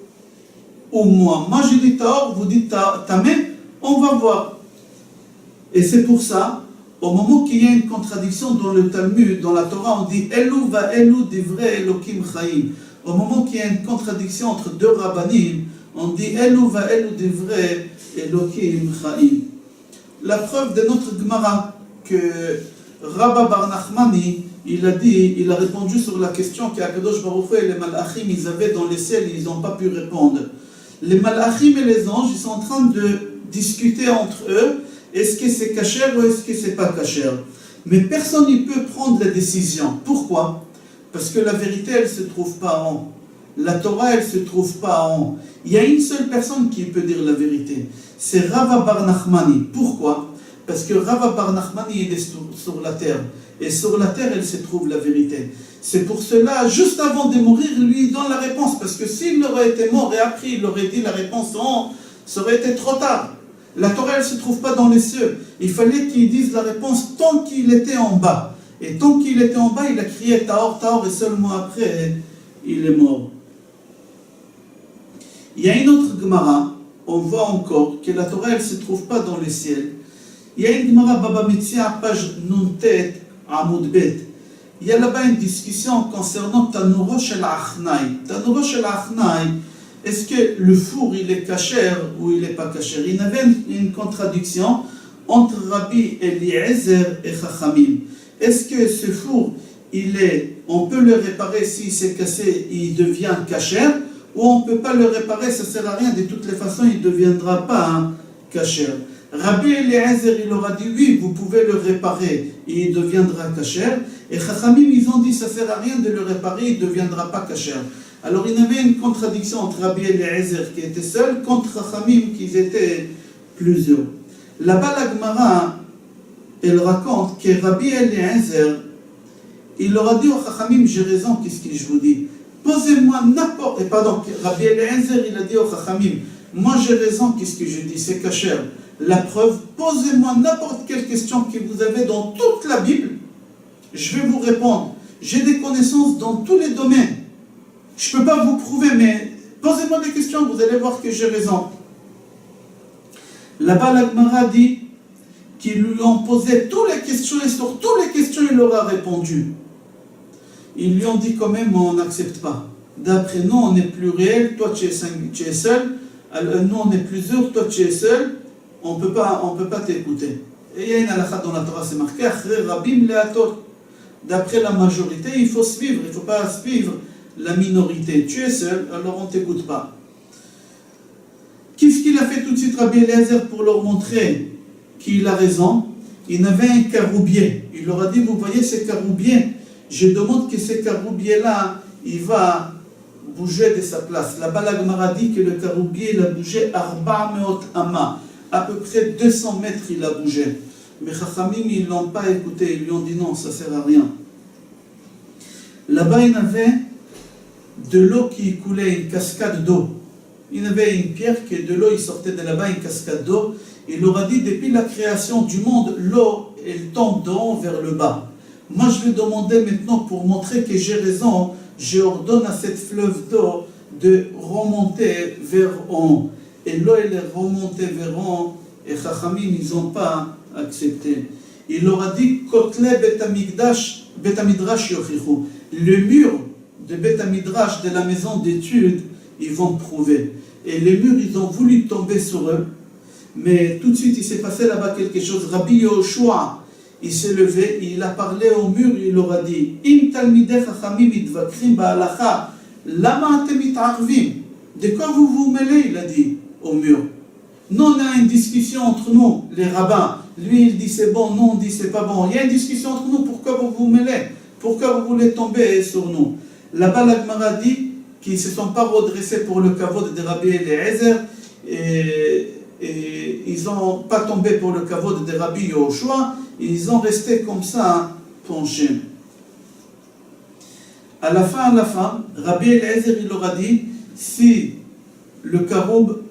ou moi? Moi, j'ai dit Tahor, vous dites Tamé, on va voir. Et c'est pour ça, au moment qu'il y a une contradiction dans le Talmud, dans la Torah, on dit Elou va Elou divrei Elokim Chaim. Au moment qu'il y a une contradiction entre deux rabbanim, on dit Elou va Elou divrei Elokim Chaim. La preuve de notre Gemara que Rabba Bar Nachmani, il a répondu sur la question qu'Akadosh Baruch Hu et les malachim ils avaient dans les ciels, ils n'ont pas pu répondre. Les malachim et les anges, ils sont en train de discuter entre eux. Est-ce que c'est kasher ou est-ce que c'est pas kasher? Mais personne ne peut prendre la décision. Pourquoi? Parce que la vérité, elle ne se trouve pas en haut. La Torah, elle ne se trouve pas en haut. Il y a une seule personne qui peut dire la vérité. C'est Rava Bar Nachmani. Pourquoi? Parce que Rava Bar Nachmani, il est sur la terre. Et sur la terre, elle se trouve la vérité. C'est pour cela, juste avant de mourir, lui, il donne la réponse. Parce que s'il aurait été mort et après, il aurait dit la réponse en haut, ça aurait été trop tard. La Torah, elle ne se trouve pas dans les cieux. Il fallait qu'il dise la réponse tant qu'il était en bas. Et tant qu'il était en bas, il a crié Tahor, Tahor, et seulement après, il est mort. Il y a une autre Gemara, on voit encore que la Torah, elle ne se trouve pas dans les ciels. Il y a une Gemara, Baba Metzia, page Nuntet, Amoud Bet. Il y a là-bas une discussion concernant Tanuro Shel Achnai. Tanuro Shel Achnai, est-ce que le four il est kasher ou il n'est pas kasher? Il y avait une contradiction entre Rabbi Eliezer et Chachamim. Est-ce que ce four, on peut le réparer s'il s'est cassé, il devient kasher, ou on ne peut pas le réparer, ça ne sert à rien, de toutes les façons il ne deviendra pas kasher. Rabbi Eliezer il aura dit oui, vous pouvez le réparer et il deviendra kasher. Et Chachamim ils ont dit ça ne sert à rien de le réparer, il ne deviendra pas kasher. Alors il y avait une contradiction entre Rabbi Eliezer qui était seul contre Chachamim qui étaient plusieurs. Là-bas la Gemara elle raconte que Rabbi Eliezer il leur a dit au Chachamim j'ai raison, qu'est-ce que je vous dis? Posez-moi n'importe... Rabbi Eliezer il a dit au Chachamim moi j'ai raison, qu'est-ce que je dis? C'est kasher. La preuve, posez-moi n'importe quelle question que vous avez dans toute la Bible, je vais vous répondre. J'ai des connaissances dans tous les domaines. Je ne peux pas vous prouver, mais posez-moi des questions, vous allez voir que j'ai raison. Là-bas, la Gemara dit qu'ils lui ont posé toutes les questions et sur toutes les questions, il leur a répondu. Ils lui ont dit quand même, on n'accepte pas. D'après nous, on est pluriel, toi tu es seul, alors, nous on est plusieurs, toi tu es seul, on peut pas t'écouter. Et il y a une halakha dans la Torah, c'est marqué, Rabim leator. D'après la majorité, il faut suivre, il ne faut pas suivre la minorité. Tu es seul, alors on ne t'écoute pas. Qu'est-ce qu'il a fait tout de suite Rabbi Eliezer pour leur montrer qu'il a raison? Il avait un caroubier. Il leur a dit, vous voyez ces caroubiers, je demande que ces caroubiers-là, il va bouger de sa place. Là-bas, la Gemara dit que le caroubier, il a bougé Arba Meot Amma. À peu près 200 mètres, il a bougé. Mais Chachamim, ils ne l'ont pas écouté. Ils lui ont dit non, ça ne sert à rien. Là-bas, il y avait de l'eau qui coulait, une cascade d'eau. Il y avait une pierre qui de l'eau, il sortait de là-bas, une cascade d'eau. Il leur a dit, depuis la création du monde, l'eau, elle tombe d'en haut vers le bas. Moi, je vais demander maintenant, pour montrer que j'ai raison, je ordonne à cette fleuve d'eau de remonter vers en haut. Et l'eau, elle est remontée vers en haut, et Chachamim, ils n'ont pas accepté. Il leur a dit, Kotle Bet Midrash Yochichu. Le mur de Bet Midrash, de la maison d'études, ils vont prouver. Et les murs, ils ont voulu tomber sur eux. Mais tout de suite, il s'est passé là-bas quelque chose. Rabbi Yoshua, il s'est levé, il a parlé au mur, il leur a dit, Im talmidei chachamim mitvakrim ba'alacha, lama atem mit'arvim. De quoi vous vous mêlez, il a dit au mur. Nous, on a une discussion entre nous, les rabbins. Lui, il dit c'est bon, nous, on dit c'est pas bon. Il y a une discussion entre nous, pourquoi vous vous mêlez? Pourquoi vous voulez tomber sur nous? Là-bas, la Gemara dit qu'ils ne se sont pas redressés pour le kavod de Rabbi Eliezer et ils n'ont pas tombé pour le kavod de Rabbi Yoshua, ils ont resté comme ça, penchés. À la fin, Rabbi Eliezer, il leur a dit, si le karoub,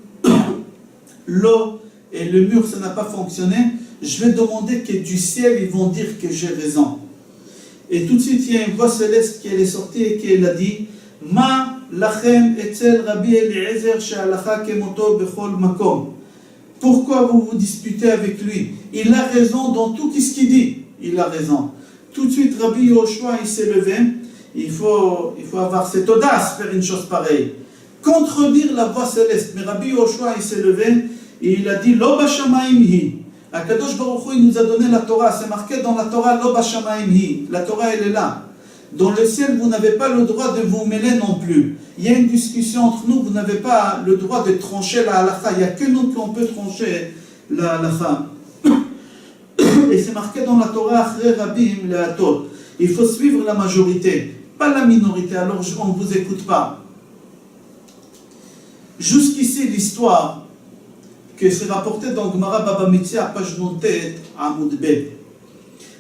l'eau et le mur, ça n'a pas fonctionné, je vais demander que du ciel, ils vont dire que j'ai raison. Et tout de suite, il y a une voix céleste qui est sortie et qui a dit, Ma lachem etzel Rabbi Eliezer she'alacha kemoto bechol makom. Pourquoi vous vous disputez avec lui? Il a raison dans tout ce qu'il dit. Il a raison. Tout de suite, Rabbi Yoshua, il s'est levé. Il faut avoir cette audace, faire une chose pareille. Contredire la voix céleste. Mais Rabbi Yoshua, il s'est levé et il a dit, Lo b'shamayim hi. Akadosh Baruch Hu, il nous a donné la Torah. C'est marqué dans la Torah, Lo b'shamayim hi. La Torah, elle est là. Dans le ciel, vous n'avez pas le droit de vous mêler non plus. Il y a une discussion entre nous, vous n'avez pas le droit de trancher la halakha. Il n'y a que nous qui on peut trancher la halakha. Et c'est marqué dans la Torah, Achrei Rabim Le'atot. Il faut suivre la majorité, pas la minorité, alors on ne vous écoute pas. Jusqu'ici, l'histoire que c'est rapporté dans Gemara Baba Metzia, page Nontet, Amoud Bet.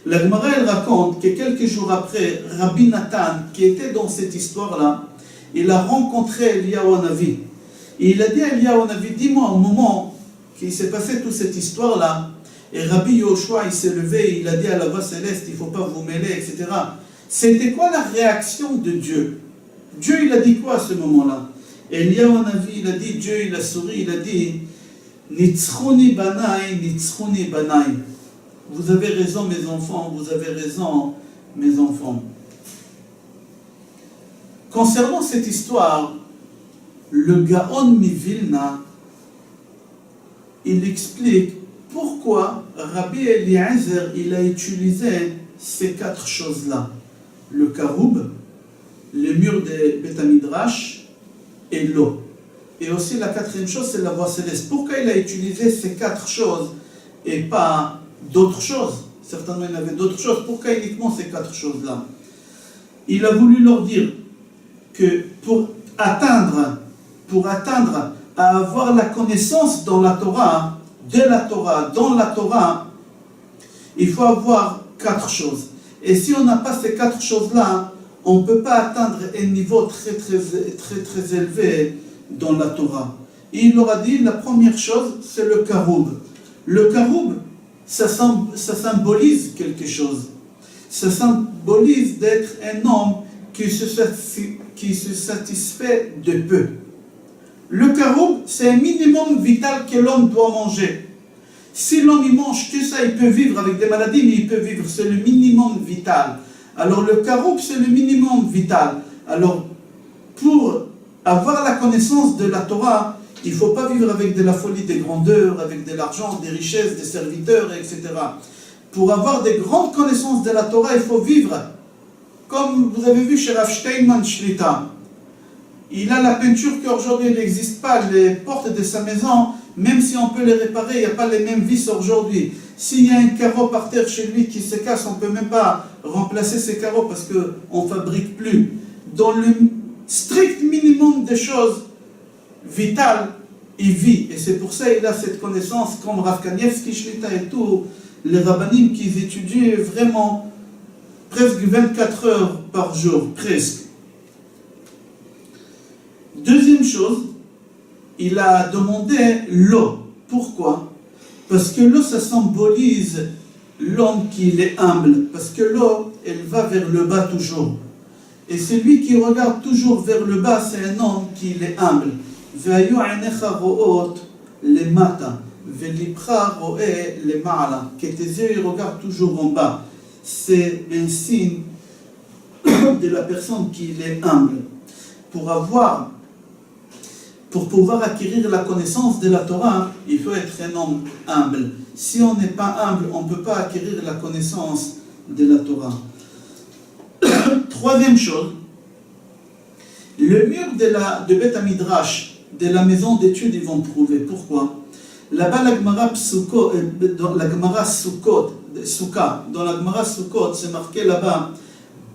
La Gemara, elle raconte que quelques jours après, Rabbi Nathan, qui était dans cette histoire-là, il a rencontré Eliyahu Hanavi. Et il a dit à Eliyahu Hanavi, dis-moi au moment qu'il s'est passé toute cette histoire-là, et Rabbi Yoshua, il s'est levé, et il a dit à la voix céleste, il ne faut pas vous mêler, etc. C'était quoi la réaction de Dieu? Dieu, il a dit quoi à ce moment-là? Et Eliyahu Hanavi, il a dit, Dieu, il a souri, il a dit, Nitzchuni banai, Nitzchuni banai. Vous avez raison, mes enfants, vous avez raison, mes enfants. Concernant cette histoire, le Gaon Mivilna, il explique pourquoi Rabbi Eliezer, il a utilisé ces quatre choses-là. Le karoub, le mur de Bet Midrash et l'eau. Et aussi la quatrième chose, c'est la voix céleste. Pourquoi il a utilisé ces quatre choses et pas d'autres choses? Certainement, il y avait d'autres choses. Pourquoi uniquement ces quatre choses-là? Il a voulu leur dire que pour atteindre à avoir la connaissance dans la Torah, dans la Torah, il faut avoir quatre choses. Et si on n'a pas ces quatre choses-là, on ne peut pas atteindre un niveau très élevé dans la Torah. Et il leur a dit, la première chose, c'est le karoub. Le karoub, ça symbolise quelque chose. Ça symbolise d'être un homme qui se satisfait de peu. Le karoub, c'est un minimum vital que l'homme doit manger. Si l'homme il mange que ça, il peut vivre avec des maladies, mais il peut vivre, c'est le minimum vital. Alors le karoub, c'est le minimum vital. Alors, pour avoir la connaissance de la Torah, il ne faut pas vivre avec de la folie, des grandeurs, avec de l'argent, des richesses, des serviteurs, etc. Pour avoir des grandes connaissances de la Torah, il faut vivre. Comme vous avez vu chez Rav Steinman Shlita. Il a la peinture qu'aujourd'hui n'existe pas, les portes de sa maison, même si on peut les réparer, il n'y a pas les mêmes vis aujourd'hui. S'il y a un carreau par terre chez lui qui se casse, on ne peut même pas remplacer ces carreaux parce qu'on ne fabrique plus. Dans le strict minimum des choses vitales, il vit. Et c'est pour ça qu'il a cette connaissance, comme Rav Kanievski, Shlita et tout, les rabbinim qui étudient vraiment presque 24 heures par jour, presque. Deuxième chose, il a demandé l'eau. Pourquoi? Parce que l'eau, ça symbolise l'homme qui est humble, parce que l'eau, elle va vers le bas toujours. Et celui qui regarde toujours vers le bas, c'est un homme qui est humble. Ve'ayu einecha ro'ot lemata, ve'libcha ro'e lema'ala. Que tes yeux ils regardent toujours en bas. C'est un signe de la personne qui est humble. Pour pouvoir acquérir la connaissance de la Torah, il faut être un homme humble. Si on n'est pas humble, on ne peut pas acquérir la connaissance de la Torah. Troisième chose, le mur de Beth Midrash, de la maison d'études, ils vont prouver. Pourquoi? Là-bas, la Gemara Sukkot, dans la Gemara Sukkot, c'est marqué là-bas,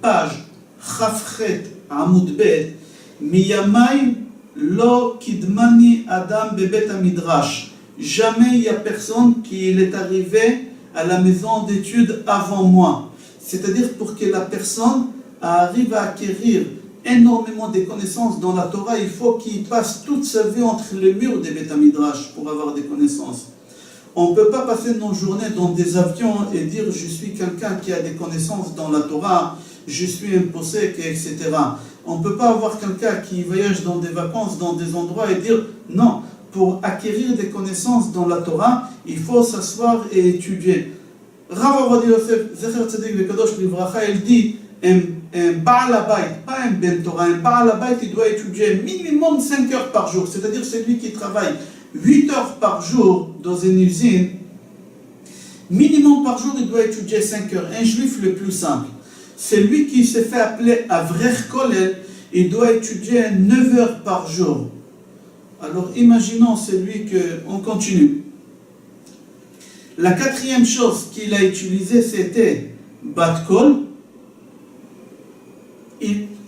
page Chafchet Amud Bet, Miyamay Lo Kidmani Adam Bebet Midrash. Jamais il n'y a personne qui est arrivé à la maison d'études avant moi. C'est-à-dire pour que la personne arrive à acquérir énormément de connaissances dans la Torah, il faut qu'il passe toute sa vie entre les murs des Beth Midrash pour avoir des connaissances. On ne peut pas passer nos journées dans des avions et dire je suis quelqu'un qui a des connaissances dans la Torah, je suis un possèque, etc. On ne peut pas avoir quelqu'un qui voyage dans des vacances, dans des endroits et dire non, pour acquérir des connaissances dans la Torah, il faut s'asseoir et étudier. Rav Ovadia Yosef, Zecher Tzedek Vekadosh Livracha, il dit un Baal Habayit, pas un Ben Torah, un Baal Habayit, il doit étudier minimum 5 heures par jour, c'est-à-dire celui qui travaille 8 heures par jour dans une usine, minimum par jour, il doit étudier 5 heures. Un juif le plus simple, celui qui s'est fait appeler Avrech Kolel, il doit étudier 9 heures par jour. Alors imaginons celui que... On continue. La quatrième chose qu'il a utilisée, c'était Bat Kol.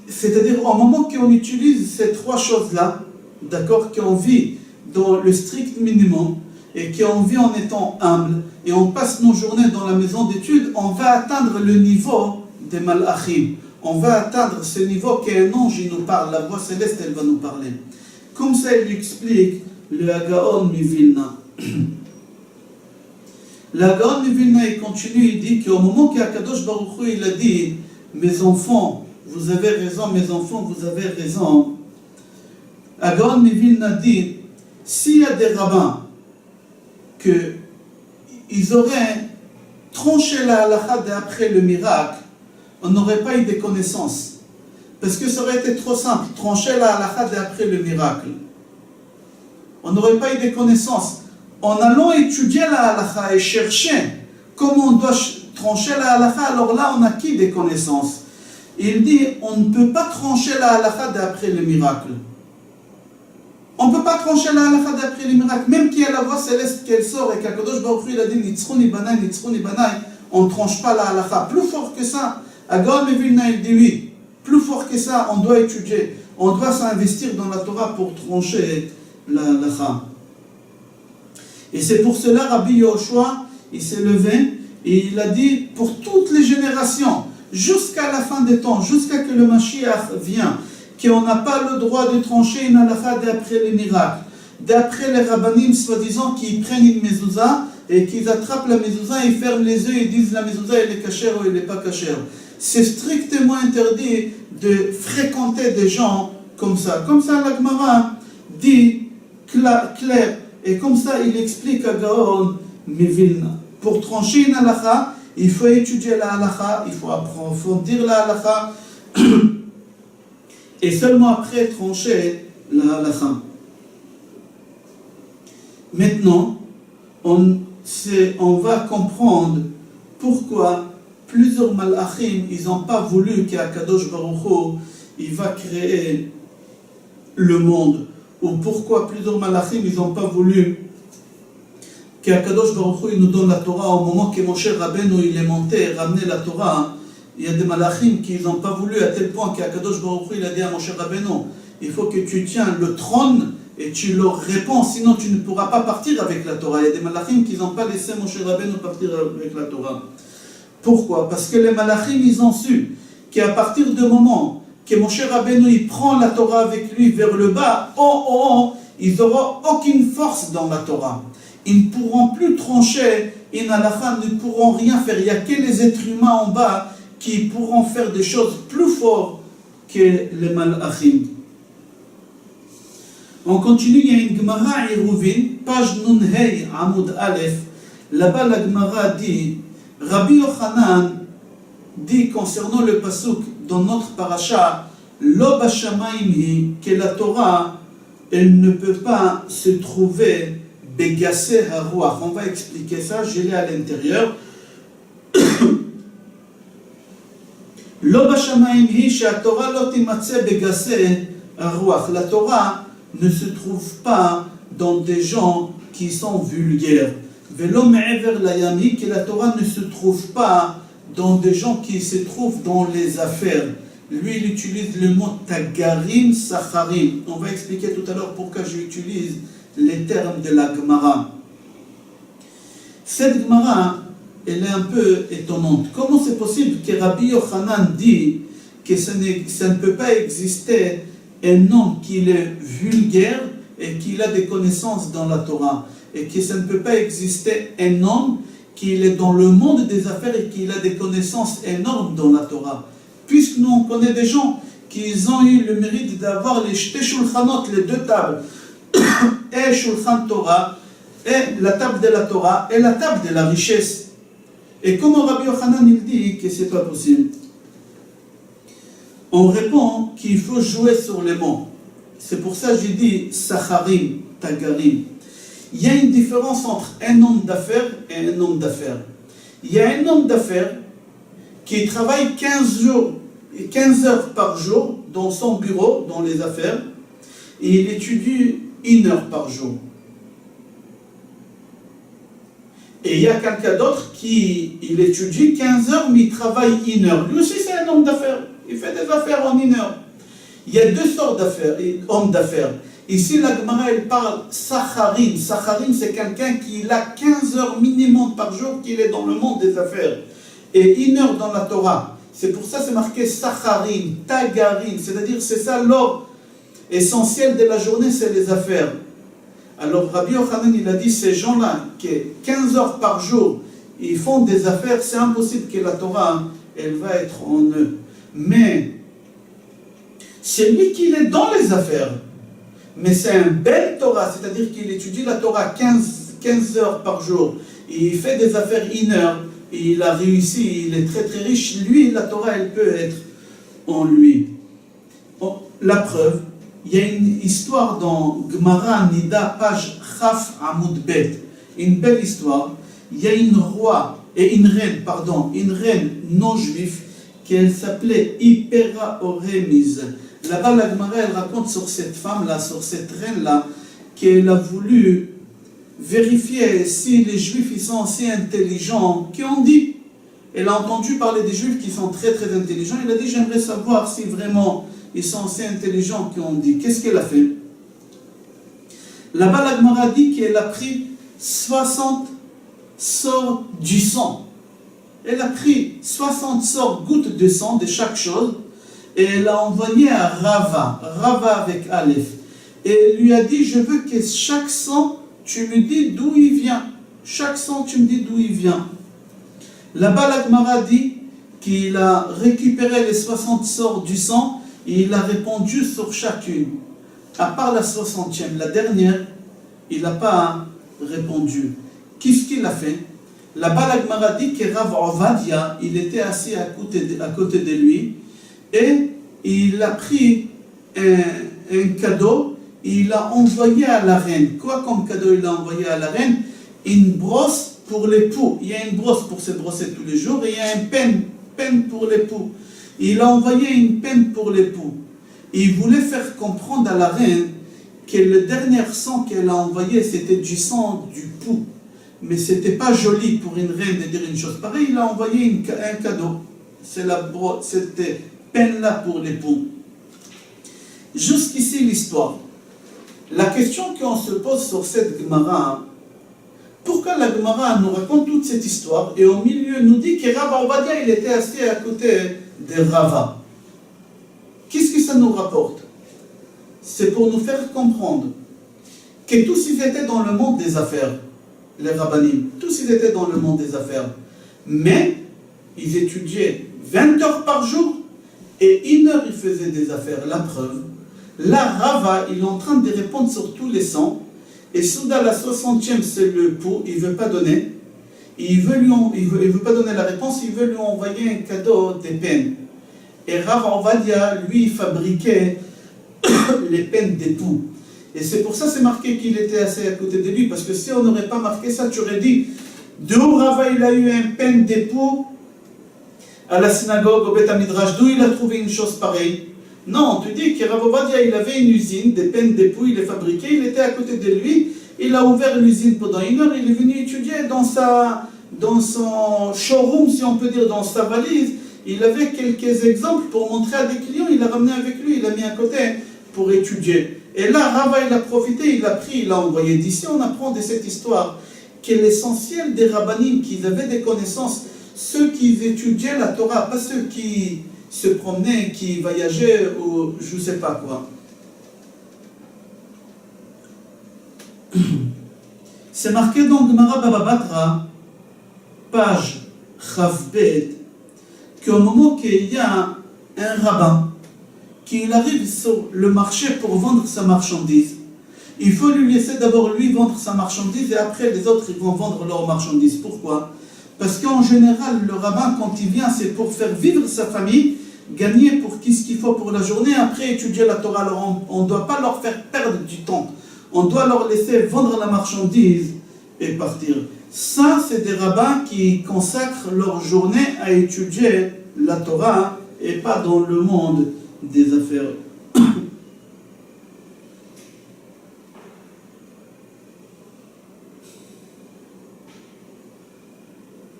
C'est-à-dire au moment qu'on utilise ces trois choses-là, d'accord, qu'on vit dans le strict minimum et qu'on vit en étant humble et on passe nos journées dans la maison d'études, on va atteindre le niveau des malachim. On va atteindre ce niveau qu'un ange il nous parle, la voix céleste elle va nous parler. Comme ça il explique le Hagaon Mivilna. Le Hagaon Mivilna il continue, il dit qu'au moment qu'Akadosh Baruch Hu il a dit mes enfants, vous avez raison, mes enfants, vous avez raison. Hagaon Mivilna dit s'il y a des rabbins qu'ils auraient tranché la halakha d'après le miracle, on n'aurait pas eu des connaissances. Parce que ça aurait été trop simple, trancher la halakha d'après le miracle. On n'aurait pas eu des connaissances. En allant étudier la halakha et chercher comment on doit trancher la halakha, alors là on acquis des connaissances. Il dit, on ne peut pas trancher la halakha d'après le miracle. On ne peut pas trancher la halakha d'après le miracle. Même qu'il y a la voix céleste qu'elle sort et qu'Akadosh Baruch Hu il a dit, Nitzruni banai, on ne tranche pas la halakha. Plus fort que ça, Hagaon Mivilna il dit oui. Plus fort que ça, on doit étudier. On doit s'investir dans la Torah pour trancher la halakha. Et c'est pour cela, Rabbi Yoshua, il s'est levé et il a dit, pour toutes les générations, jusqu'à la fin des temps, jusqu'à que le Mashiach vienne, qu'on n'a pas le droit de trancher une halakha d'après les miracles, d'après les rabbanim soi-disant qui prennent une mezouza et qu'ils attrapent la mezouza, ils ferment les yeux et disent la mezouza elle est cachère ou elle n'est pas cachère. C'est strictement interdit de fréquenter des gens comme ça. Comme ça, la Gemara dit clair, et comme ça, il explique à Gaon Mivilna. Pour trancher une halakha, il faut étudier la halakha, il faut approfondir la halakha, et seulement après trancher la halakha. Maintenant, on va comprendre pourquoi plusieurs malachim, ils n'ont pas voulu qu'Akadosh Baruch Hu, il va créer le monde. Ou pourquoi plusieurs malachim, ils n'ont pas voulu qu'Akadosh Baruch Hu, il nous donne la Torah au moment que Moshe Rabbeinu, il est monté et ramené la Torah. Il y a des malachim qui n'ont pas voulu à tel point qu'Akadosh Baruch Hu, il a dit à Moshe Rabbeinu, il faut que tu tiens le trône et tu leur réponds, sinon tu ne pourras pas partir avec la Torah. Il y a des malachim qui n'ont pas laissé Moshe Rabbeinu partir avec la Torah. Pourquoi? Parce que les malachim, ils ont su qu'à partir du moment que Moshe Rabbeinu, il prend la Torah avec lui vers le bas, ils n'auront aucune force dans la Torah. ils ne pourront plus trancher, et ne pourront rien faire. Il n'y a que les êtres humains en bas qui pourront faire des choses plus fortes que les malachim. On continue, il y a une Gemara Eruvin, page Nunhei Amoud Aleph. Là-bas, la Gemara dit, Rabbi Yochanan dit concernant le pasuk dans notre paracha, Lo b'shamayim hi, que la Torah, elle ne peut pas se trouver begassé haruach. On va expliquer ça, je l'ai à l'intérieur. Lo b'shamayim hi, que la Torah lo timatse begassé haruach. La Torah ne se trouve pas dans des gens qui sont vulgaires. Velo me'ever layami, que la Torah ne se trouve pas dans des gens qui se trouvent dans les affaires. Lui, il utilise le mot tagarim, sacharim. On va expliquer tout à l'heure pourquoi j'utilise les termes de la Gemara. Cette Gemara, elle est un peu étonnante. Comment c'est possible que Rabbi Yochanan dit que ça ne peut pas exister un homme qui est vulgaire et qui a des connaissances dans la Torah, et que ça ne peut pas exister un homme qui est dans le monde des affaires et qui a des connaissances énormes dans la Torah? Puisque nous on connaît des gens qui ont eu le mérite d'avoir les shulchanot, les deux tables, et shulchan Torah, et la table de la Torah, et la table de la richesse. Et comment Rabbi Yochanan il dit que c'est pas possible? On répond qu'il faut jouer sur les mots. C'est pour ça que j'ai dit sacharim, tagarim. Il y a une différence entre un homme d'affaires et un homme d'affaires. Il y a un homme d'affaires qui travaille 15 heures par jour dans son bureau, dans les affaires, et il étudie 1 heure par jour. Et il y a quelqu'un d'autre qui il étudie 15 heures, mais il travaille 1 heure. Lui aussi, c'est un homme d'affaires. Il fait des affaires en 1 heure. Il y a deux sortes d'affaires, hommes d'affaires. Ici, la Gemara, elle parle sacharim. Sacharim, c'est quelqu'un qui a 15 heures minimum par jour qu'il est dans le monde des affaires. Et 1 heure dans la Torah. C'est pour ça que c'est marqué sacharim, tagarim. C'est-à-dire, c'est ça l'ordre essentiel de la journée, c'est les affaires. Alors, Rabbi Yochanan, il a dit, ces gens-là, qui 15 heures par jour, ils font des affaires, c'est impossible que la Torah, elle va être en eux. Mais, c'est lui qui est dans les affaires. Mais c'est un bel Torah, c'est-à-dire qu'il étudie la Torah 15 heures par jour. Et il fait des affaires 1 heure. Et il a réussi, il est très très riche. Lui, la Torah, elle peut être en lui. La preuve, il y a une histoire dans Gemara Nida, page Chaf Amoud Bet. Une belle histoire. Il y a une reine non juive, qu'elle s'appelait Hypera Oremiz. Là-bas, la Gemara, elle raconte sur cette femme-là, sur cette reine-là, qu'elle a voulu vérifier si les Juifs ils sont aussi intelligents qu'on dit. Elle a entendu parler des Juifs qui sont très très intelligents. Elle a dit, j'aimerais savoir si vraiment ils sont aussi intelligents qu'on dit. Qu'est-ce qu'elle a fait? Là-bas, la Gemara dit qu'elle a pris 60 sorts du sang. Elle a pris 60 sorts gouttes de sang de chaque chose. Et elle a envoyé à Rava avec Aleph. Et elle lui a dit, je veux que chaque sang, tu me dis d'où il vient. Chaque sang, tu me dis d'où il vient. Là-bas, la Gemara dit qu'il a récupéré les 60 sorts du sang et il a répondu sur chacune. À part la 60e, la dernière, il n'a pas répondu. Qu'est-ce qu'il a fait? Là-bas, la Gemara dit que Rav Ovadia, il était assis à côté de lui. Et il a pris un cadeau, et il a envoyé à la reine. Quoi comme cadeau il a envoyé à la reine? Une brosse pour l'époux. Il y a une brosse pour se brosser tous les jours, et il y a une peine pour l'époux. Il a envoyé une peine pour l'époux. Il voulait faire comprendre à la reine que le dernier sang qu'elle a envoyé, c'était du sang du pou. Mais c'était pas joli pour une reine de dire une chose pareille. Il a envoyé un cadeau. C'était peine-là pour l'époux. Jusqu'ici l'histoire. La question qu'on se pose sur cette Gemara, pourquoi la Gemara nous raconte toute cette histoire et au milieu nous dit que Rav Ovadia il était assis à côté de Rava? Qu'est-ce que ça nous rapporte? C'est pour nous faire comprendre que tous ils étaient dans le monde des affaires. les rabbanim. Tous ils étaient dans le monde des affaires. Mais ils étudiaient 20 heures par jour et 1 heure ils faisaient des affaires. La preuve, là Rava, il est en train de répondre sur tous les 100 et soudain la 60e c'est le pot, il ne veut pas donner. Il veut pas donner la réponse, il veut lui envoyer un cadeau des peines. Et Rav Ovadia, lui, il fabriquait les peines d'époux. Et c'est pour ça c'est marqué qu'il était assez à côté de lui, parce que si on n'aurait pas marqué ça, tu aurais dit, de où Rava il a eu un peine d'époux à la synagogue, au Beth Midrash, d'où il a trouvé une chose pareille? Non, tu dis que Rav Ovadia, il avait une usine, des peines d'époux, il les fabriquait, il était à côté de lui, il a ouvert l'usine pendant 1 heure, il est venu étudier dans son showroom, si on peut dire, dans sa valise. Il avait quelques exemples pour montrer à des clients, il a ramené avec lui, il a mis à côté pour étudier. Et là, Rava, il a profité, il a pris, il a envoyé. D'ici, on apprend de cette histoire que l'essentiel des rabbanim, qu'ils avaient des connaissances, ceux qui étudiaient la Torah, pas ceux qui se promenaient, qui voyageaient, ou je ne sais pas quoi. C'est marqué dans Gemara Baba Batra, page Chavbet, qu'au moment qu'il y a un rabbin qui arrive sur le marché pour vendre sa marchandise, il faut lui laisser d'abord lui vendre sa marchandise et après les autres ils vont vendre leur marchandise. Pourquoi? Parce qu'en général, le rabbin, quand il vient, c'est pour faire vivre sa famille, gagner pour ce qu'il faut pour la journée, après étudier la Torah. Alors on ne doit pas leur faire perdre du temps. On doit leur laisser vendre la marchandise et partir. Ça, c'est des rabbins qui consacrent leur journée à étudier la Torah et pas dans le monde des affaires.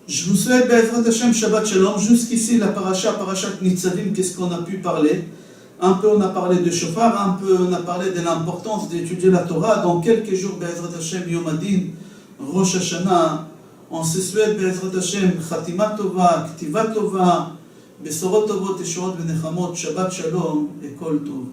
Je vous souhaite Be'ezrat Hashem Shabbat Shalom. Jusqu'ici la parashat Nitzavim, qu'est-ce qu'on a pu parler? Un peu on a parlé de Shofar, un peu on a parlé de l'importance d'étudier la Torah. Dans quelques jours, Be'ezrat Hashem Yom Adin, Rosh Hashanah, on se souhaite Be'ezrat Hashem Chatima Tova, Ktiva Tova, Besorot Tovot, Eshorat Benechamot, Shabbat Shalom et Kol Tov.